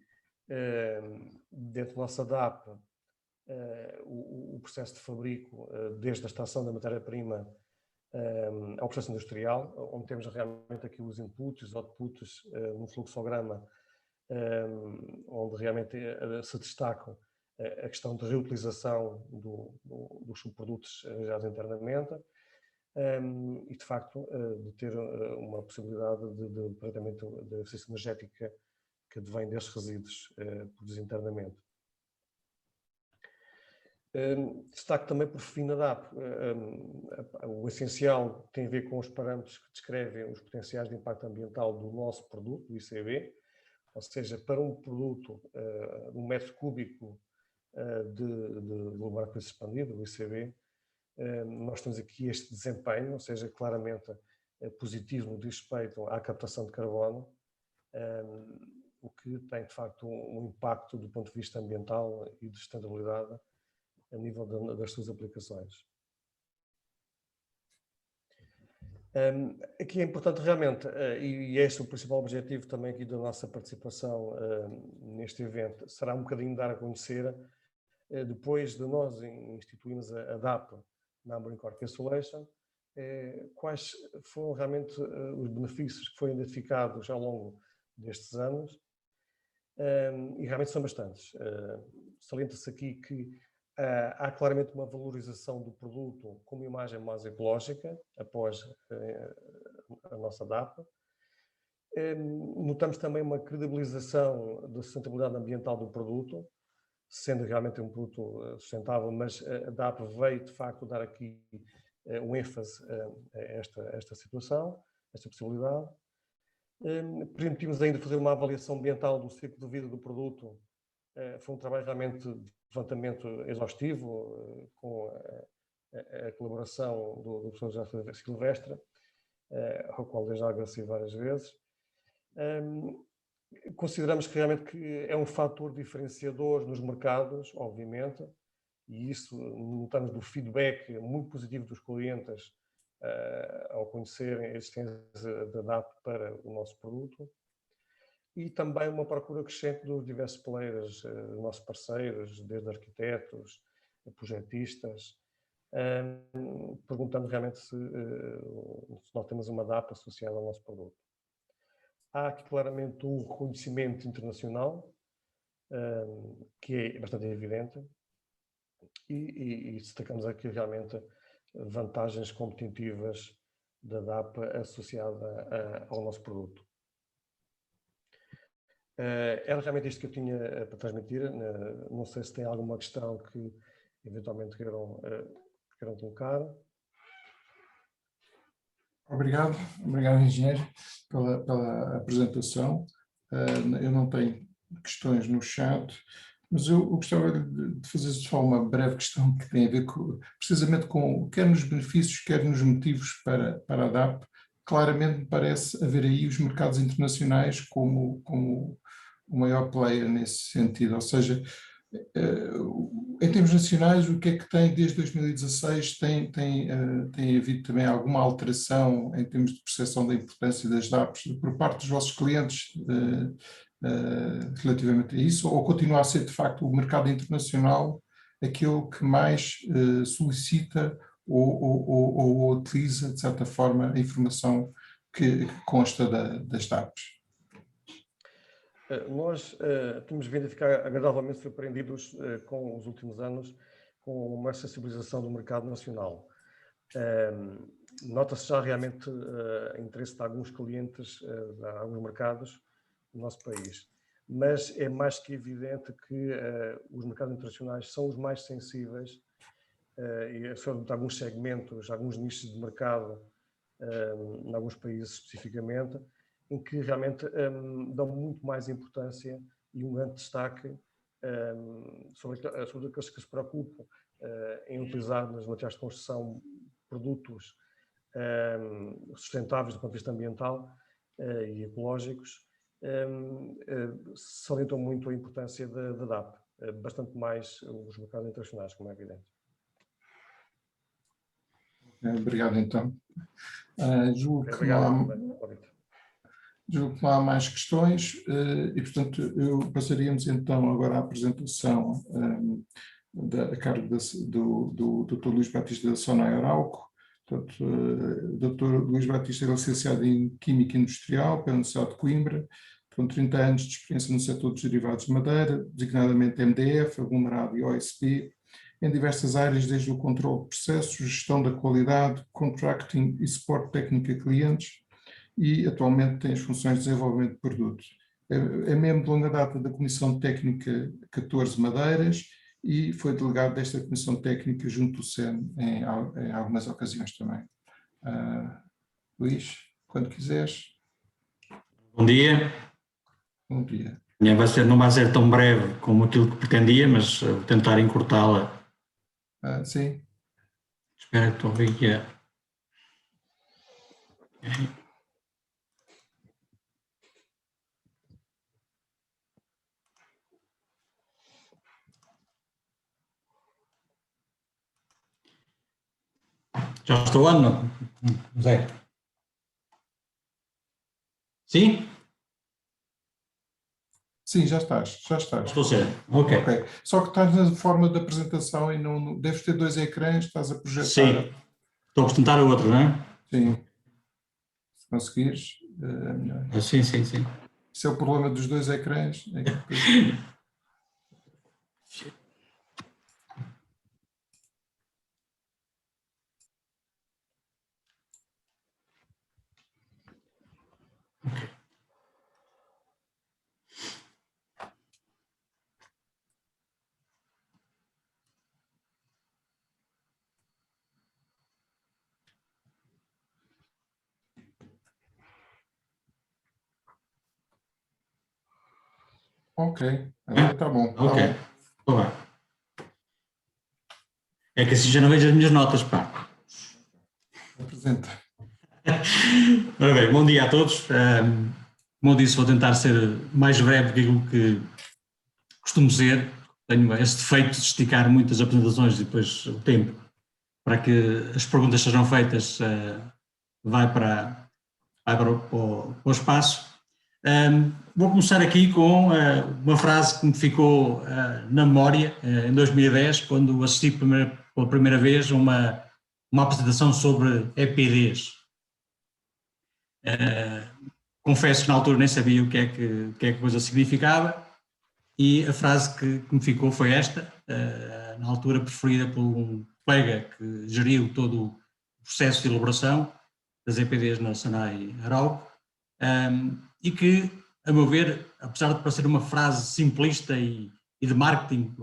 dentro da nossa DAP, o processo de fabrico, desde a extração da matéria-prima ao processo industrial, onde temos realmente aqui os inputs, os outputs no fluxograma, onde realmente se destacam a questão de reutilização dos subprodutos gerados internamente, e de facto de ter uma possibilidade de tratamento da eficiência energética que advém destes resíduos produzidos internamente. Destaco também por fim na DAP, o essencial tem a ver com os parâmetros que descrevem os potenciais de impacto ambiental do nosso produto, do ICB, ou seja, para um produto, um metro cúbico de lugar expandido, o ICB, nós temos aqui este desempenho, ou seja, claramente positivo no que diz respeito à captação de carbono, o que tem de facto um impacto do ponto de vista ambiental e de sustentabilidade a nível das suas aplicações. Aqui é importante realmente, e este é o principal objetivo também aqui da nossa participação neste evento, será um bocadinho dar a conhecer, depois de nós instituirmos a DAP na Amber Corp Installation, quais foram realmente os benefícios que foram identificados ao longo destes anos, e realmente são bastantes. Salienta-se aqui que há claramente uma valorização do produto com uma imagem mais ecológica após a nossa DAP. Notamos também uma credibilização da sustentabilidade ambiental do produto, sendo realmente um produto sustentável, mas a DAP veio de facto dar aqui um ênfase a esta situação, esta possibilidade. Permitimos ainda fazer uma avaliação ambiental do ciclo de vida do produto. Foi um trabalho realmente de levantamento exaustivo, com a colaboração do professor José Silvestre, ao qual desde já agradeci várias vezes. Consideramos que realmente que é um fator diferenciador nos mercados, obviamente, e isso notamos do feedback muito positivo dos clientes ao conhecerem a existência da DAP para o nosso produto. E também uma procura crescente dos diversos players, nossos parceiros, desde arquitetos, projetistas, perguntando realmente se nós temos uma DAP associada ao nosso produto. Há aqui claramente um reconhecimento internacional, que é bastante evidente, e destacamos aqui realmente vantagens competitivas da DAP associada ao nosso produto. Era realmente isto que eu tinha para transmitir. Não sei se tem alguma questão que eventualmente queiram colocar. Obrigado, engenheiro, pela apresentação. Eu não tenho questões no chat, mas eu gostava de fazer só uma breve questão que tem a ver precisamente com quer nos benefícios, quer nos motivos para a DAP. Claramente me parece haver aí os mercados internacionais como o maior player nesse sentido, ou seja, em termos nacionais, o que é que tem desde 2016? Tem havido também alguma alteração em termos de percepção da importância das DAPs por parte dos vossos clientes relativamente a isso, ou continua a ser de facto o mercado internacional aquele que mais solicita ou utiliza, de certa forma, a informação que consta das DAPs? Nós temos vindo a ficar agradavelmente surpreendidos com os últimos anos com uma sensibilização do mercado nacional. Nota-se já realmente interesse de alguns clientes, de alguns mercados do nosso país, mas é mais que evidente que os mercados internacionais são os mais sensíveis e sobre alguns segmentos, alguns nichos de mercado, em alguns países especificamente, em que realmente dão muito mais importância e um grande destaque sobre aqueles que se preocupam em utilizar nas materiais de construção produtos sustentáveis do ponto de vista ambiental e ecológicos, salientam muito a importância da DAP, bastante mais os mercados internacionais, como é evidente. Obrigado, então. Julgo que não há mais questões e, portanto, passaríamos então agora à apresentação a cargo do Dr. Luís Batista da Sonai Arauco. Portanto, Dr. Luís Batista é licenciado em Química Industrial pela Universidade de Coimbra, com 30 anos de experiência no setor dos derivados de madeira, designadamente MDF, aglomerado e OSB, em diversas áreas, desde o controle de processos, gestão da qualidade, contracting e suporte técnico a clientes, e atualmente tem as funções de desenvolvimento de produtos. É membro de longa data da Comissão Técnica 14 Madeiras e foi delegado desta Comissão Técnica junto do SEN em algumas ocasiões também. Luís, quando quiseres. Bom dia. Bom dia. Não vai ser tão breve como aquilo que pretendia, mas vou tentar encurtá-la. Sim. Espero que estou a ver que é. Já estou, Ana? Zé? Sim? Sim, já estás, já estás. Estou a ser. Ok. Ok. Só que estás na forma da apresentação e não deves ter 2 ecrãs, estás a projetar. Sim. Estou a apresentar o outro, não é? Sim. Se conseguires, melhor. Sim, sim, sim. Esse é o problema dos 2 ecrãs. É que depois... Ok, agora está bom. Tá Ok. bom. Estou bem. É que assim já não vejo as minhas notas, pá. Apresenta. Ora bem, bom dia a todos. Como eu disse, vou tentar ser mais breve do que aquilo que costumo ser. Tenho esse defeito de esticar muitas apresentações e depois o tempo para que as perguntas sejam feitas vai para o espaço. Vou começar aqui com uma frase que me ficou na memória em 2010, quando assisti pela primeira vez uma apresentação sobre EPDs. Confesso que na altura nem sabia o que é que a coisa significava, e a frase que me ficou foi esta, na altura preferida por um colega que geriu todo o processo de elaboração das EPDs na Sonai Arauco, e que, a meu ver, apesar de parecer uma frase simplista e de marketing,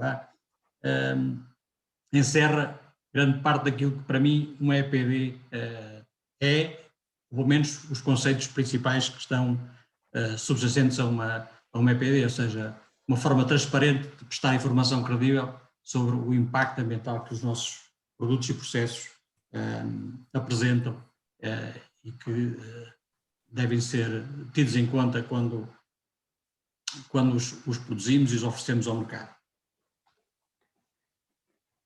encerra grande parte daquilo que para mim uma EPD é, pelo menos os conceitos principais que estão subjacentes a uma EPD, ou seja, uma forma transparente de prestar informação credível sobre o impacto ambiental que os nossos produtos e processos apresentam e que devem ser tidos em conta quando os produzimos e os oferecemos ao mercado.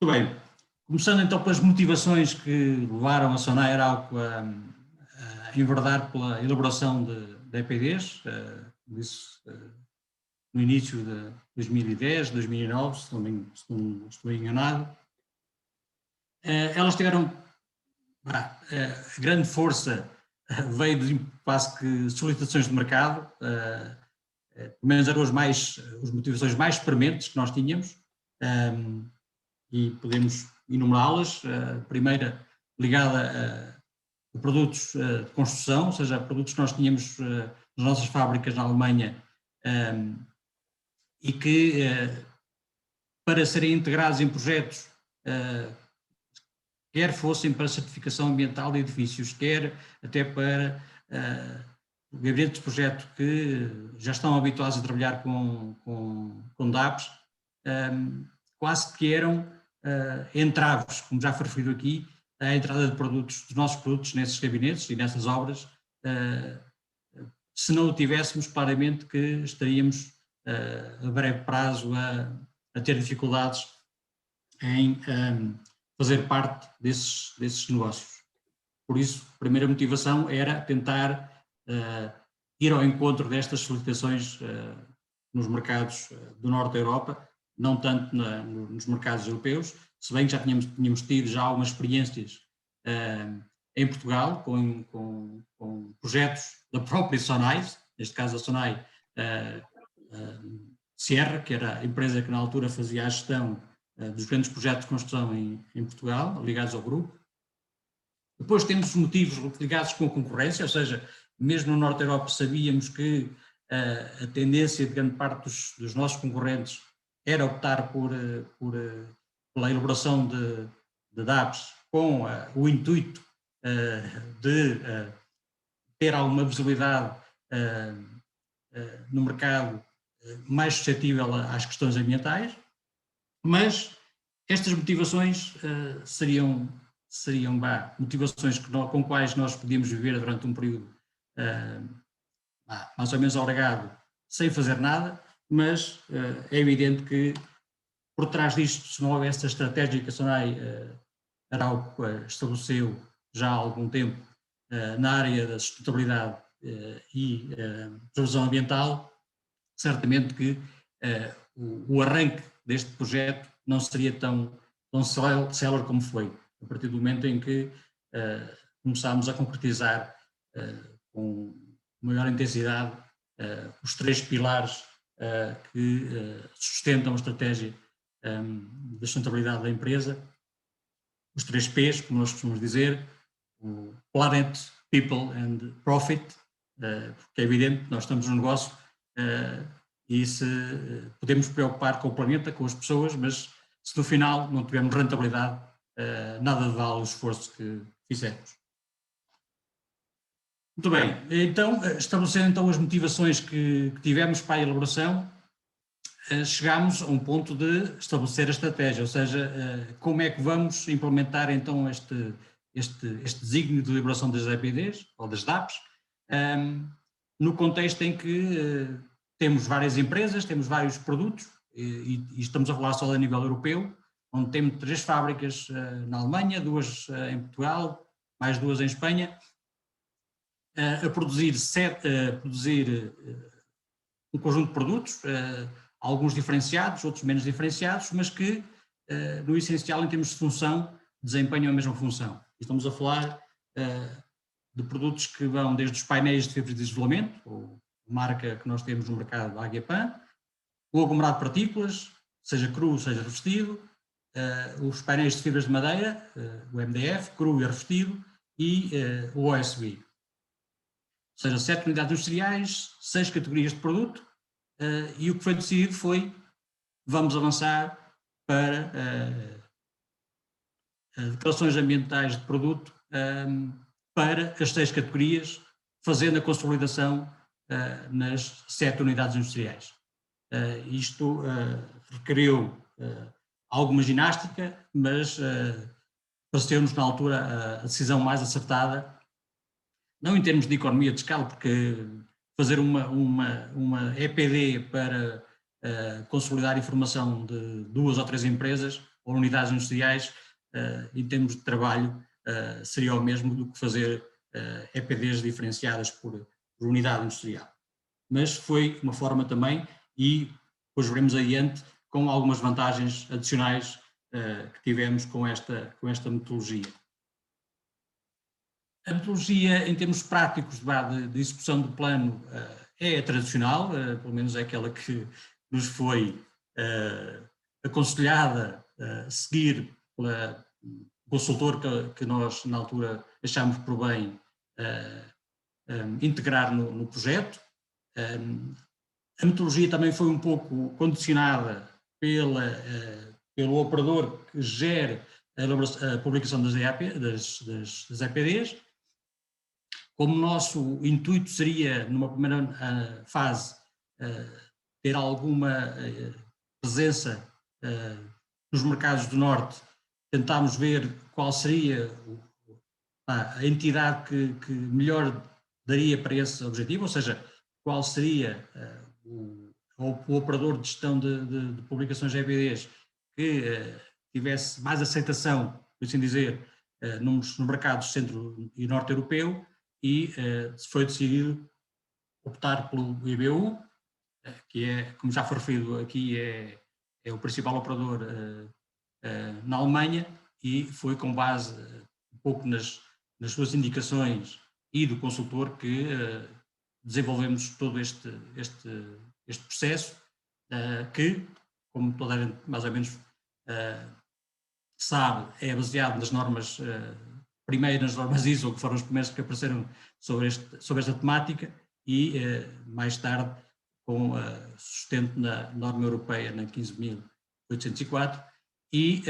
Muito bem, começando então pelas motivações que levaram a Sonai Arauco a enverdar pela elaboração de EPDs, disse no início de 2010, 2009, se não estou enganado. Elas tiveram a grande força, veio de quase que solicitações de mercado, pelo menos eram as motivações mais prementes que nós tínhamos, e podemos enumerá-las. A primeira ligada a produtos de construção, ou seja, produtos que nós tínhamos nas nossas fábricas na Alemanha e que, para serem integrados em projetos, quer fossem para certificação ambiental de edifícios, quer até para gabinetes de projeto que já estão habituados a trabalhar com DAPs, quase que eram entraves, como já foi referido aqui, a entrada de produtos, dos nossos produtos nesses gabinetes e nessas obras. Se não o tivéssemos, claramente que estaríamos a breve prazo a ter dificuldades em fazer parte desses negócios. Por isso, a primeira motivação era tentar ir ao encontro destas solicitações nos mercados do norte da Europa, não tanto nos mercados europeus, se bem que já tínhamos tido já algumas experiências em Portugal com projetos da própria Sonai, neste caso a Sonai Sierra, que era a empresa que na altura fazia a gestão dos grandes projetos de construção em Portugal, ligados ao grupo. Depois temos motivos ligados com a concorrência, ou seja, mesmo no norte da Europa sabíamos que a tendência de grande parte dos nossos concorrentes era optar pela elaboração de DAPs com o intuito de ter alguma visibilidade no mercado mais suscetível às questões ambientais, mas estas motivações seriam motivações com quais nós podíamos viver durante um período mais ou menos alargado, sem fazer nada, mas é evidente que por trás disto, se não houvesse a estratégia que a Sonai Arauco estabeleceu já há algum tempo na área da sustentabilidade e preservação ambiental, certamente que o arranque deste projeto não seria tão célere como foi, a partir do momento em que começámos a concretizar com maior intensidade os 3 pilares que sustentam a estratégia da sustentabilidade da empresa, os 3 P's, como nós costumamos dizer, o Planet, People and Profit, porque é evidente que nós estamos no negócio e se podemos preocupar com o planeta, com as pessoas, mas se no final não tivermos rentabilidade, nada vale o esforço que fizemos. Muito bem, então, estabelecendo então as motivações que tivemos para a elaboração, chegámos a um ponto de estabelecer a estratégia, ou seja, como é que vamos implementar então este desígnio de elaboração das EPDs, ou das DAPs, no contexto em que temos várias empresas, temos vários produtos, e estamos a falar só a nível europeu, onde temos 3 fábricas na Alemanha, 2 em Portugal, mais 2 em Espanha, a produzir um conjunto de produtos, alguns diferenciados, outros menos diferenciados, mas que, no essencial, em termos de função, desempenham a mesma função. Estamos a falar de produtos que vão desde os painéis de fibras de isolamento, ou marca que nós temos no mercado, a Agiapan, o aglomerado de partículas, seja cru, seja revestido, os painéis de fibras de madeira, o MDF, cru e revestido, e o OSB. Ou seja, 7 unidades industriais, 6 categorias de produto, e o que foi decidido foi, vamos avançar para declarações ambientais de produto para as 6 categorias, fazendo a consolidação nas 7 unidades industriais. Isto requeriu alguma ginástica, mas pareceu-nos na altura a decisão mais acertada, não em termos de economia de escala, porque fazer uma EPD para consolidar informação de 2 ou 3 empresas ou unidades industriais, em termos de trabalho, seria o mesmo do que fazer EPDs diferenciadas por unidade industrial. Mas foi uma forma também, e depois veremos adiante, com algumas vantagens adicionais que tivemos com esta metodologia. A metodologia, em termos práticos de execução do plano, é tradicional, pelo menos é aquela que nos foi aconselhada a seguir pelo consultor que nós, na altura, achámos por bem integrar no projeto. A metodologia também foi um pouco condicionada pelo operador que gere a publicação das EPDs. Como o nosso intuito seria, numa primeira fase, ter alguma presença nos mercados do Norte, tentámos ver qual seria a entidade que melhor daria para esse objetivo, ou seja, qual seria o operador de gestão de publicações de EPDs que tivesse mais aceitação, por assim dizer, nos mercados centro e norte europeu, e foi decidido optar pelo IBU, que é, como já foi referido aqui, é o principal operador na Alemanha, e foi com base um pouco nas suas indicações e do consultor que desenvolvemos todo este processo, que, como toda a gente mais ou menos sabe, é baseado nas normas, primeiro nas normas ISO, que foram os primeiros que apareceram sobre esta temática, e mais tarde com sustento na norma europeia, na 15.804, e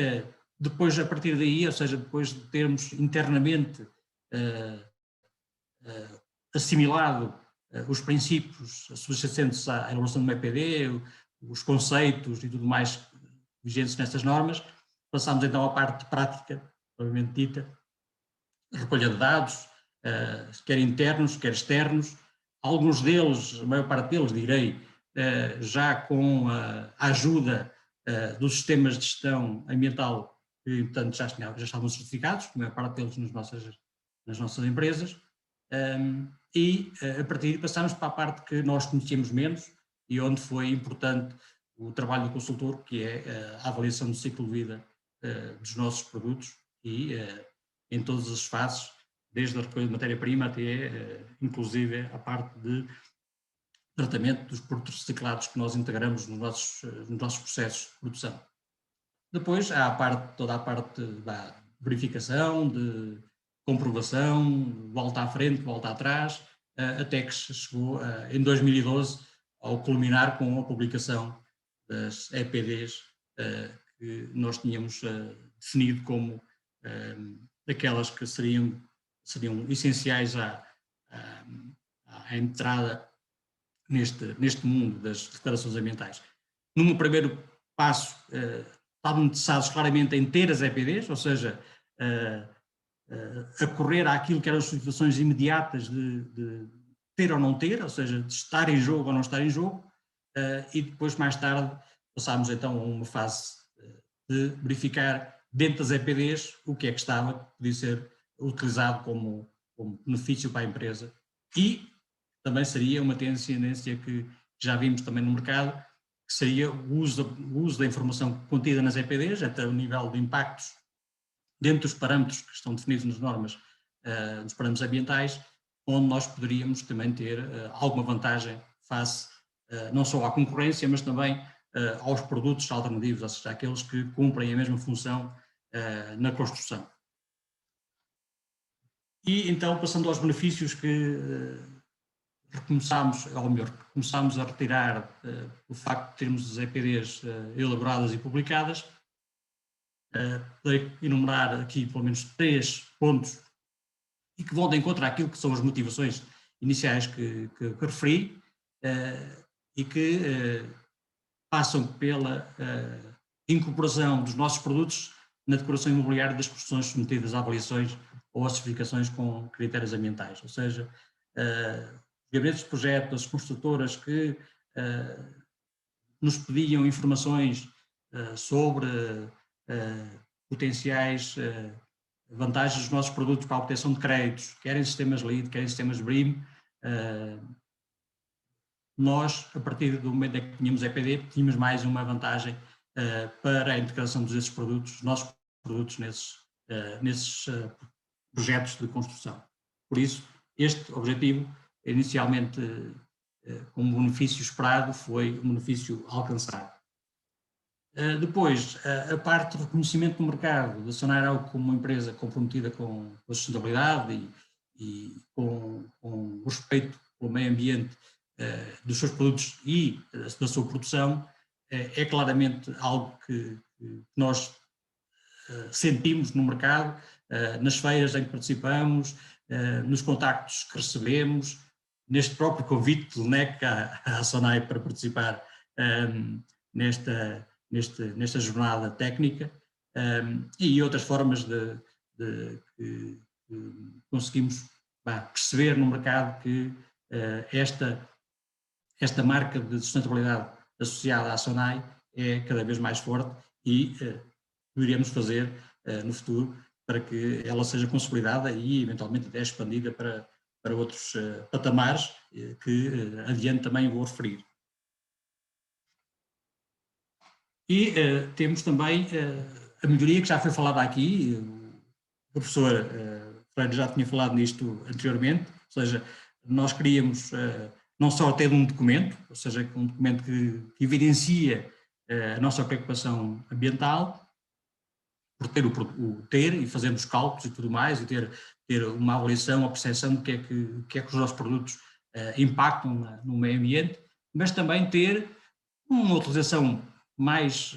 depois, a partir daí, ou seja, depois de termos internamente assimilado os princípios subjacentes à elaboração de uma EPD, os conceitos e tudo mais vigentes nestas normas, passamos então à parte prática, provavelmente dita, recolha de dados, quer internos, quer externos, alguns deles, a maior parte deles, direi, já com a ajuda dos sistemas de gestão ambiental que, portanto, já estavam certificados, a maior parte deles nas nossas empresas, e a partir daí passámos para a parte que nós conhecíamos menos e onde foi importante o trabalho do consultor, que é a avaliação do ciclo de vida dos nossos produtos e em todas as fases, desde a recolha de matéria-prima até, inclusive, a parte de tratamento dos produtos reciclados que nós integramos nos nossos processos de produção. Depois há toda a parte da verificação, de comprovação, volta à frente, volta atrás, até que chegou em 2012 ao culminar com a publicação das EPDs que nós tínhamos definido como aquelas que seriam essenciais à entrada neste mundo das declarações ambientais. Num primeiro passo, estavam interessados claramente em ter as EPDs, ou seja, acorrer àquilo que eram as situações imediatas de ter ou não ter, ou seja, de estar em jogo ou não estar em jogo, e depois, mais tarde, passámos então a uma fase de verificar dentro das EPDs o que é que estava, que podia ser utilizado como benefício para a empresa, e também seria uma tendência que já vimos também no mercado, que seria o uso da informação contida nas EPDs, até o nível de impactos dentro dos parâmetros que estão definidos nas normas, dos parâmetros ambientais, onde nós poderíamos também ter alguma vantagem face não só à concorrência, mas também aos produtos alternativos, ou seja, aqueles que cumprem a mesma função na construção. E então, passando aos benefícios que começámos a retirar o facto de termos as EPDs elaboradas e publicadas, poderei enumerar aqui pelo menos 3 pontos e que vão de encontro àquilo que são as motivações iniciais que referi e que passam pela incorporação dos nossos produtos na decoração imobiliária das construções submetidas a avaliações ou a certificações com critérios ambientais, ou seja, os gabinetes de projeto, as construtoras que nos pediam informações sobre potenciais vantagens dos nossos produtos para a obtenção de créditos, querem sistemas LEED, querem sistemas BREEAM, nós, a partir do momento em que tínhamos EPD, tínhamos mais uma vantagem para a integração desses produtos, dos nossos produtos nesses projetos de construção. Por isso, este objetivo, inicialmente, como benefício esperado, foi um benefício alcançado. Depois, a parte de reconhecimento do mercado, da Sonai Arauco como uma empresa comprometida com a sustentabilidade e com o respeito pelo meio ambiente dos seus produtos e da sua produção, é claramente algo que nós sentimos no mercado, nas feiras em que participamos, nos contactos que recebemos, neste próprio convite do NEC à Sonai para participar nesta jornada técnica, e outras formas de conseguimos perceber no mercado que esta marca de sustentabilidade associada à Sonai é cada vez mais forte e iremos fazer no futuro para que ela seja consolidada e eventualmente até expandida para outros patamares que adiante também vou referir. E temos também a melhoria que já foi falada aqui, o professor Freire já tinha falado nisto anteriormente, ou seja, nós queríamos não só ter um documento, ou seja, um documento que evidencia a nossa preocupação ambiental, por ter e fazermos cálculos e tudo mais, e ter uma avaliação, a percepção do que é que os nossos produtos impactam no meio ambiente, mas também ter uma utilização mais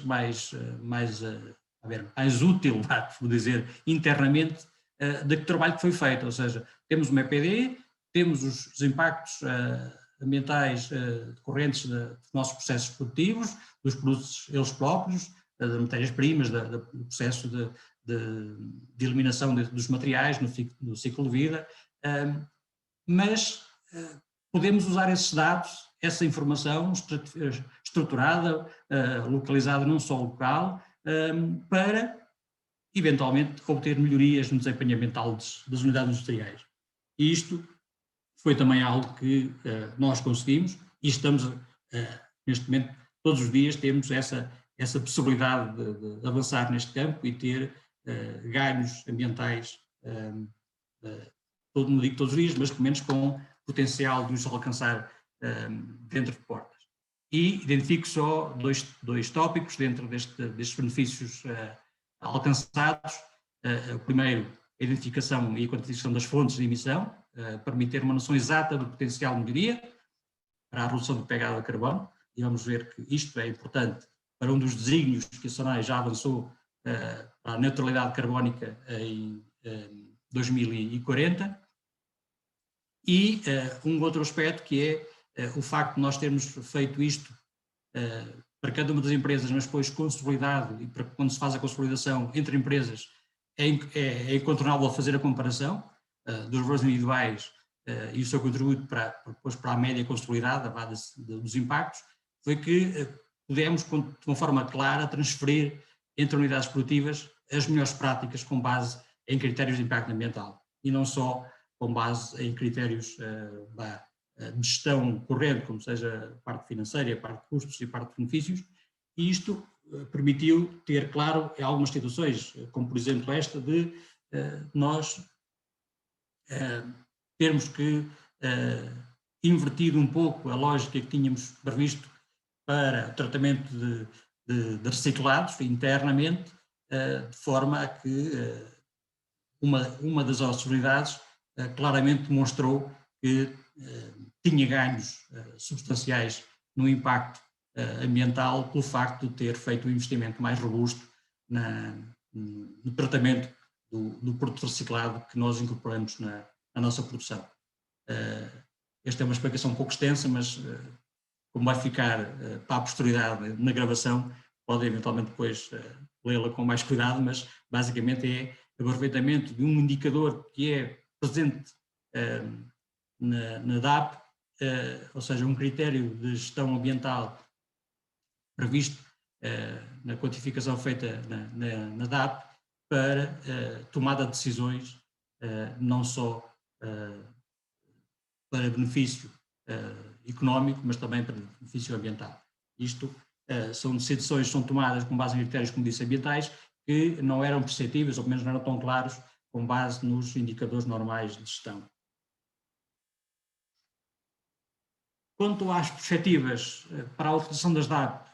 útil, vou dizer, internamente, do trabalho que foi feito, ou seja, temos uma EPD, temos os impactos ambientais decorrentes dos nossos processos produtivos, dos produtos eles próprios, das matérias-primas, do processo de eliminação dos materiais no ciclo de vida, mas podemos usar esses dados, essa informação estruturada, localizada num só local, para eventualmente obter melhorias no desempenho ambiental das unidades industriais. E isto foi também algo que nós conseguimos e estamos, neste momento, todos os dias temos essa possibilidade de avançar neste campo e ter ganhos ambientais, não digo todos os dias, mas pelo menos com potencial de nos alcançar dentro de portas. E identifico só dois tópicos dentro destes benefícios alcançados. O primeiro, a identificação e a quantificação das fontes de emissão, permitir uma noção exata do potencial de melhoria para a redução do pegada de carbono, e vamos ver que isto é importante para um dos desígnios que a SONAI já avançou para a neutralidade carbónica em 2040. E um outro aspecto que é o facto de nós termos feito isto para cada uma das empresas, mas depois consolidado, e para quando se faz a consolidação entre empresas, é incontornável fazer a comparação dos valores individuais e o seu contributo depois para a média consolidada, a base dos impactos, foi que pudemos, de uma forma clara, transferir entre unidades produtivas as melhores práticas com base em critérios de impacto ambiental e não só com base em critérios de gestão corrente, como seja a parte financeira, a parte de custos e a parte de benefícios, e isto permitiu ter, claro, em algumas situações, como por exemplo esta, de nós termos que invertido um pouco a lógica que tínhamos previsto para o tratamento de reciclados internamente, de forma a que uma das nossas unidades claramente demonstrou que tinha ganhos substanciais no impacto ambiental pelo facto de ter feito um investimento mais robusto no tratamento do produto reciclado que nós incorporamos na nossa produção. Esta é uma explicação um pouco extensa, mas como vai ficar para a posteridade na gravação, podem eventualmente depois lê-la com mais cuidado, mas basicamente é o aproveitamento de um indicador que é presente na DAP, ou seja, um critério de gestão ambiental previsto na quantificação feita na DAP para tomada de decisões, não só para benefício económico, mas também para benefício ambiental. Isto são decisões que são tomadas com base em critérios, como disse, ambientais, que não eram perceptíveis, ou pelo menos não eram tão claros, com base nos indicadores normais de gestão. Quanto às perspectivas para a utilização das DAP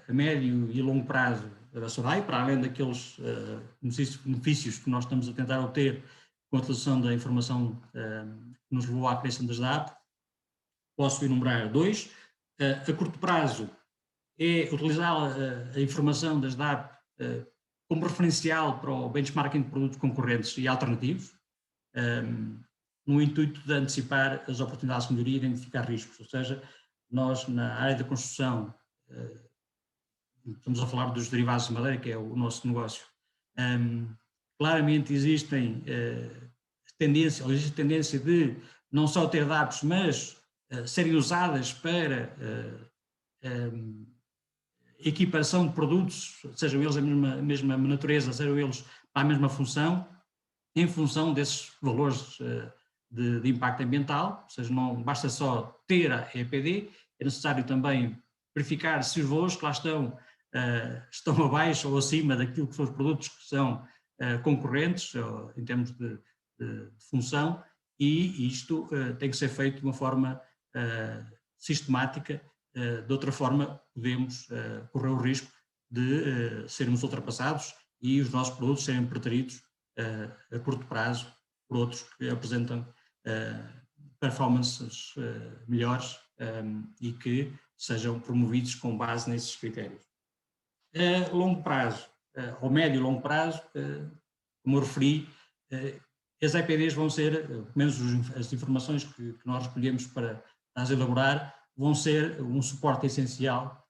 a médio e longo prazo da SONAI, para além daqueles benefícios que nós estamos a tentar obter com a utilização da informação que nos levou à criação das DAP, posso enumerar dois. A curto prazo é utilizar a informação das DAP como referencial para o benchmarking de produtos concorrentes e alternativos, no intuito de antecipar as oportunidades de melhoria e identificar riscos. Ou seja, nós na área da construção, estamos a falar dos derivados de madeira, que é o nosso negócio, claramente existe tendência de não só ter DAPs, mas serem usadas para equiparação de produtos, sejam eles a mesma natureza, sejam eles para a mesma função, em função desses valores de impacto ambiental, ou seja, não basta só ter a EPD, é necessário também verificar se os valores que lá estão abaixo ou acima daquilo que são os produtos que são concorrentes, em termos de função, e isto tem que ser feito de uma forma sistemática. De outra forma, podemos correr o risco de sermos ultrapassados e os nossos produtos serem preteridos a curto prazo por outros que apresentam performances melhores e que sejam promovidos com base nesses critérios. A longo prazo, ao médio e longo prazo, como eu referi, as EPDs vão ser, pelo menos as informações que nós recolhemos para as elaborar, vão ser um suporte essencial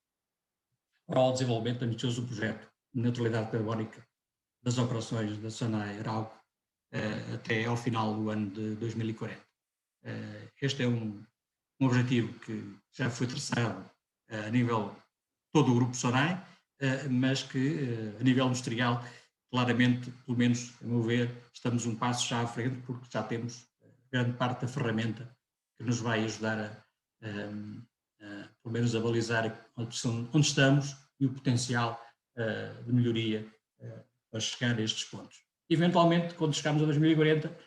para o desenvolvimento ambicioso do projeto de neutralidade carbónica das operações da SONAI Arauco até ao final do ano de 2040. Este é um objetivo que já foi traçado a nível de todo o grupo SONAI, mas que a nível industrial, claramente, pelo menos a meu ver, estamos um passo já à frente, porque já temos grande parte da ferramenta que nos vai ajudar pelo menos a balizar onde estamos e o potencial de melhoria para chegar a estes pontos. Eventualmente, quando chegarmos a 2040,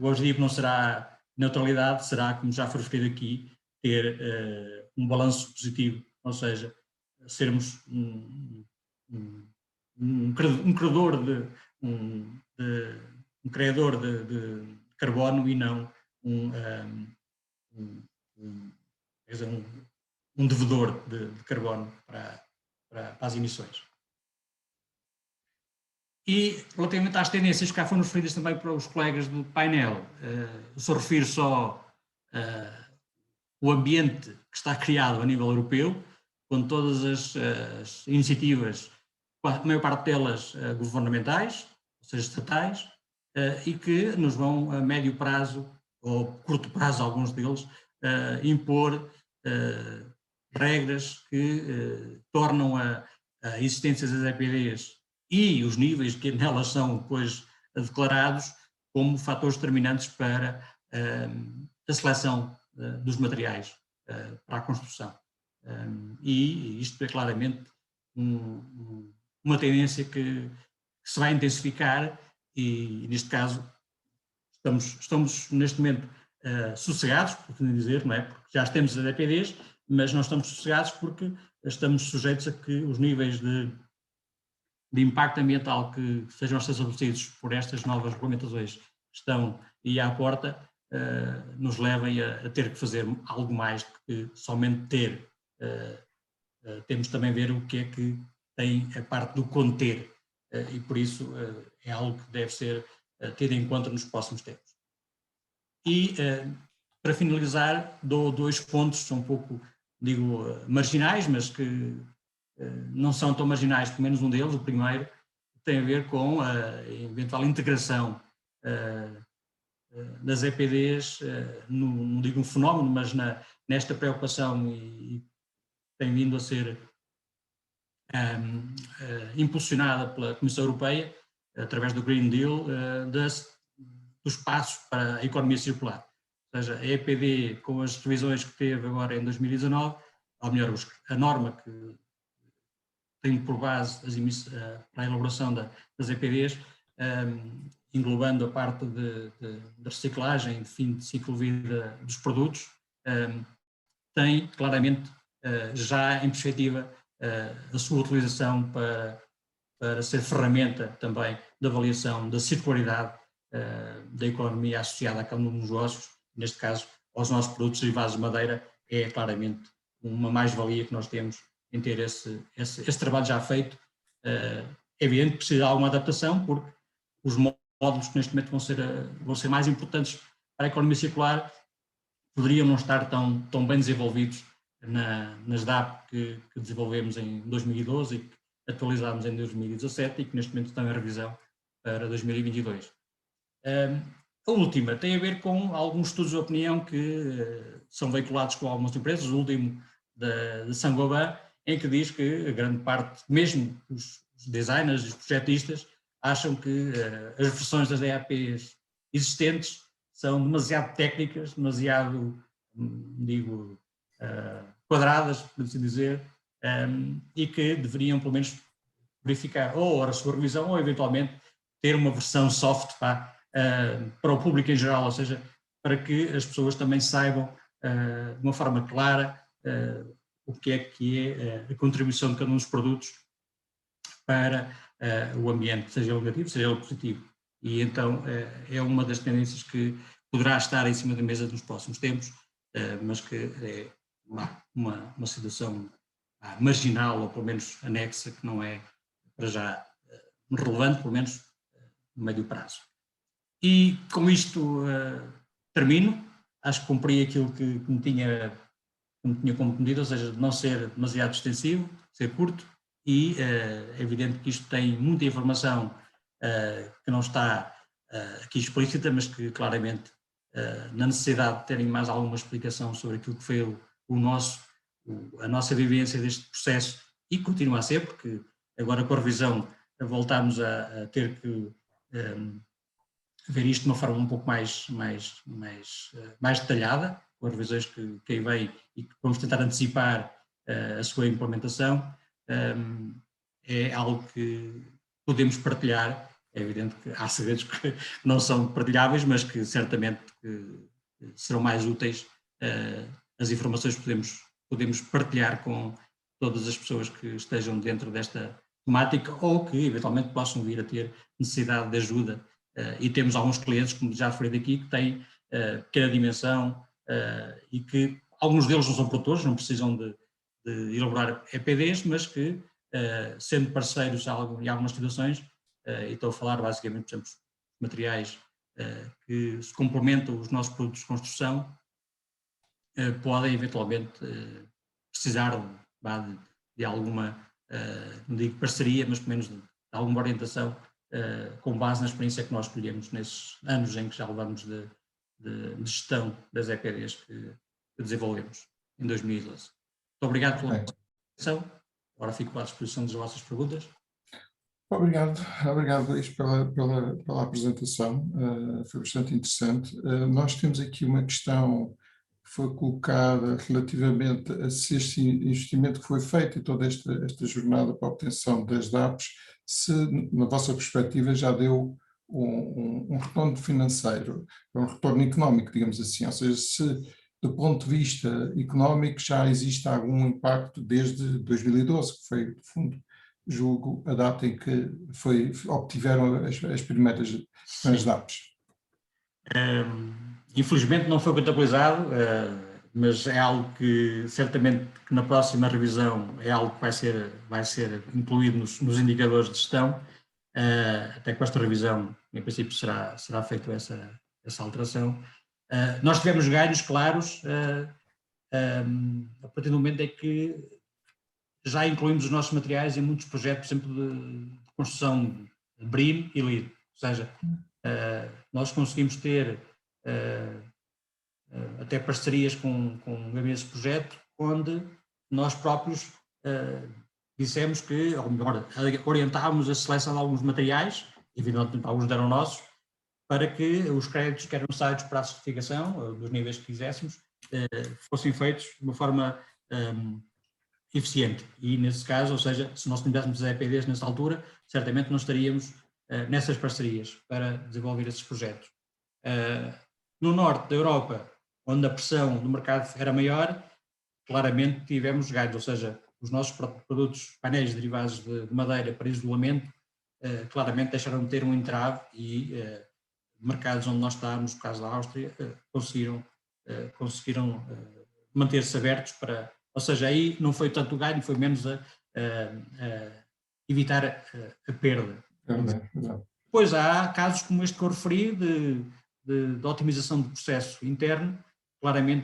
o objetivo não será neutralidade, será, como já foi referido aqui, ter um balanço positivo, ou seja, sermos um criador de carbono e não um devedor de carbono para as emissões. E, relativamente às tendências que cá foram referidas também para os colegas do painel, só refiro só o ambiente que está criado a nível europeu, com todas as iniciativas, a maior parte delas governamentais, ou seja, estatais, e que nos vão a médio prazo, ou curto prazo, alguns deles, impor regras que tornam a existência das EPDs e os níveis que nelas são depois declarados como fatores determinantes para a seleção dos materiais para a construção. E isto é claramente uma tendência que se vai intensificar e, neste caso, estamos neste momento sossegados, por assim dizer, não é? Porque já temos as EPDs, mas não estamos sossegados porque estamos sujeitos a que os níveis de impacto ambiental que sejam estabelecidos por estas novas regulamentações estão aí à porta, nos levem a ter que fazer algo mais do que somente ter. Temos também ver o que é que tem a parte do conter, e por isso é algo que deve ser tido em conta nos próximos tempos. E, para finalizar, dou 2 pontos, são um pouco, digo, marginais, mas que não são tão marginais, pelo menos um deles, o primeiro, tem a ver com a eventual integração das EPDs, não digo um fenómeno, mas nesta preocupação e tem vindo a ser impulsionada pela Comissão Europeia, através do Green Deal, dos passos para a economia circular. Ou seja, a EPD, com as revisões que teve agora em 2019, ou melhor, a norma que tem por base para a elaboração das EPDs, englobando a parte de reciclagem, de fim de ciclo de vida dos produtos, tem claramente já em perspectiva a sua utilização para ser ferramenta também de avaliação da circularidade da economia associada a cada um dos negócios, neste caso aos nossos produtos derivados de madeira, é claramente uma mais-valia que nós temos em ter esse trabalho já feito. É evidente que precisa de alguma adaptação, porque os módulos que neste momento vão ser mais importantes para a economia circular poderiam não estar tão bem desenvolvidos nas DAP que desenvolvemos em 2012 e que atualizámos em 2017 e que neste momento estão em revisão para 2022. A última tem a ver com alguns estudos de opinião que são veiculados com algumas empresas, o último de Saint-Gobain, em que diz que a grande parte, mesmo os designers e os projetistas, acham que as versões das DAPs existentes são demasiado técnicas, demasiado, digo, quadradas, por assim dizer, e que deveriam pelo menos verificar ou a sua revisão ou eventualmente ter uma versão soft para o público em geral, ou seja, para que as pessoas também saibam de uma forma clara o que é a contribuição de cada um dos produtos para o ambiente, seja ele negativo, seja ele positivo. E então é uma das tendências que poderá estar em cima da mesa nos próximos tempos, mas que é uma situação marginal, ou pelo menos anexa, que não é para já relevante, pelo menos no médio prazo. E com isto termino. Acho que cumpri aquilo que me tinha como medida, ou seja, de não ser demasiado extensivo, ser curto, e é evidente que isto tem muita informação que não está aqui explícita, mas que claramente na necessidade de terem mais alguma explicação sobre aquilo que foi a nossa vivência deste processo, e continua a ser, porque agora com a revisão voltámos a ter que ver isto de uma forma um pouco mais detalhada, com as revisões que aí vem e que vamos tentar antecipar a sua implementação. É algo que podemos partilhar. É evidente que há segredos que não são partilháveis, mas que certamente serão mais úteis. As informações podemos partilhar com todas as pessoas que estejam dentro desta temática ou que eventualmente possam vir a ter necessidade de ajuda. E temos alguns clientes, como já referi aqui, que têm pequena dimensão e que alguns deles não são produtores, não precisam de elaborar EPDs, mas que, sendo parceiros em algumas situações, e estou a falar basicamente, por exemplo, materiais que se complementam os nossos produtos de construção, podem eventualmente precisar de alguma, não digo parceria, mas pelo menos de alguma orientação com base na experiência que nós escolhemos nesses anos em que já levamos de gestão das EPDs que desenvolvemos em 2012. Muito obrigado pela atenção. Agora fico à disposição das vossas perguntas. Obrigado, Luís, pela apresentação, foi bastante interessante. Nós temos aqui uma questão que foi colocada relativamente a se este investimento que foi feito e toda esta jornada para a obtenção das DAPs, se na vossa perspectiva já deu um retorno financeiro, um retorno económico, digamos assim, ou seja, se do ponto de vista económico já existe algum impacto desde 2012, que foi, de fundo, julgo, a data em que obtiveram as primeiras DAPs. Infelizmente não foi contabilizado, mas é algo que certamente que na próxima revisão é algo que vai ser incluído nos indicadores de gestão. Até com esta revisão, em princípio, será feita essa alteração. Nós tivemos ganhos claros a partir do momento em que já incluímos os nossos materiais em muitos projetos, por exemplo, de construção de BREEAM e LEED. Ou seja, nós conseguimos ter até parcerias com gabinetes de projeto, onde nós próprios dissemos que, ou melhor, orientávamos a seleção de alguns materiais, evidentemente alguns eram nossos, para que os créditos que eram necessários para a certificação, dos níveis que quiséssemos, fossem feitos de uma forma eficiente. E nesse caso, ou seja, se nós tivéssemos as EPDs nessa altura, certamente não estaríamos nessas parcerias para desenvolver esses projetos. No norte da Europa, onde a pressão do mercado era maior, claramente tivemos ganhos, ou seja, os nossos produtos, painéis derivados de madeira para isolamento, claramente deixaram de ter um entrave e mercados onde nós estávamos, no caso da Áustria, conseguiram manter-se abertos para, ou seja, aí não foi tanto o ganho, foi menos a evitar a perda. Depois há casos como este que eu referi de otimização do processo interno, claramente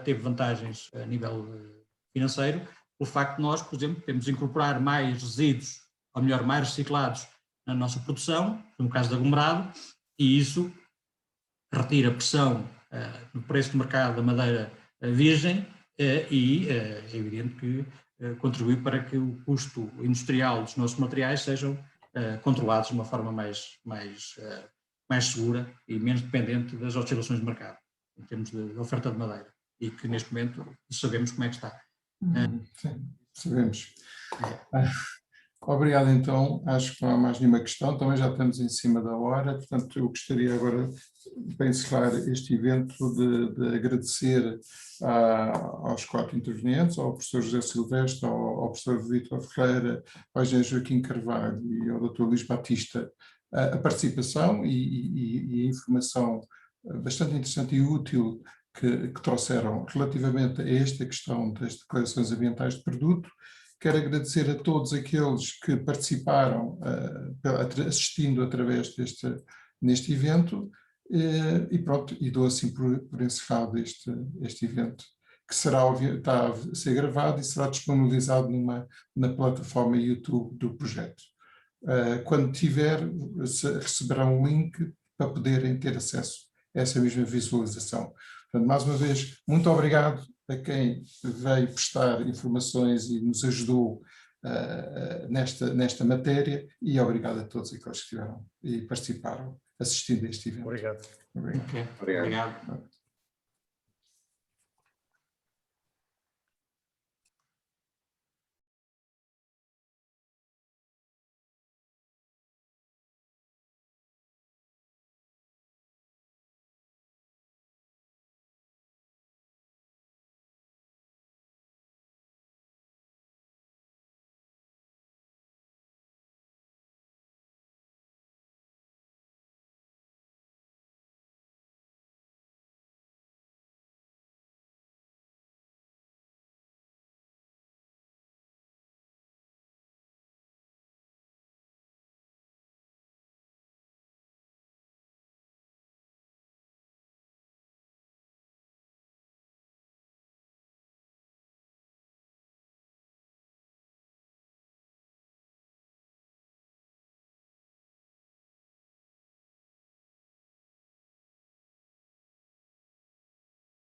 teve vantagens a nível financeiro, o facto de nós, por exemplo, temos de incorporar mais resíduos, ou melhor, mais reciclados na nossa produção, no caso de aglomerado, e isso retira pressão no preço de mercado da madeira virgem e é evidente que contribui para que o custo industrial dos nossos materiais sejam controlados de uma forma mais segura e menos dependente das oscilações de mercado, em termos de oferta de madeira, e que neste momento sabemos como é que está. Sim, sabemos. Obrigado, então. Acho que não há mais nenhuma questão, também já estamos em cima da hora, portanto eu gostaria agora, para encerrar este evento, de agradecer aos 4 intervenientes, ao professor José Silvestre, ao professor Vítor Ferreira, ao engenheiro Joaquim Carvalho e ao Dr. Luís Batista a participação e a informação bastante interessante e útil que trouxeram relativamente a esta questão das declarações ambientais de produto. Quero agradecer a todos aqueles que participaram assistindo através neste evento e pronto, e dou assim por encerrado este evento, que está a ser gravado e será disponibilizado na plataforma YouTube do projeto. Quando tiver, receberão um link para poderem ter acesso a essa mesma visualização. Portanto, mais uma vez, muito obrigado a quem veio prestar informações e nos ajudou nesta matéria, e obrigado a todos aqueles que estiveram e participaram assistindo a este evento. Obrigado. Obrigado. Ok, obrigado.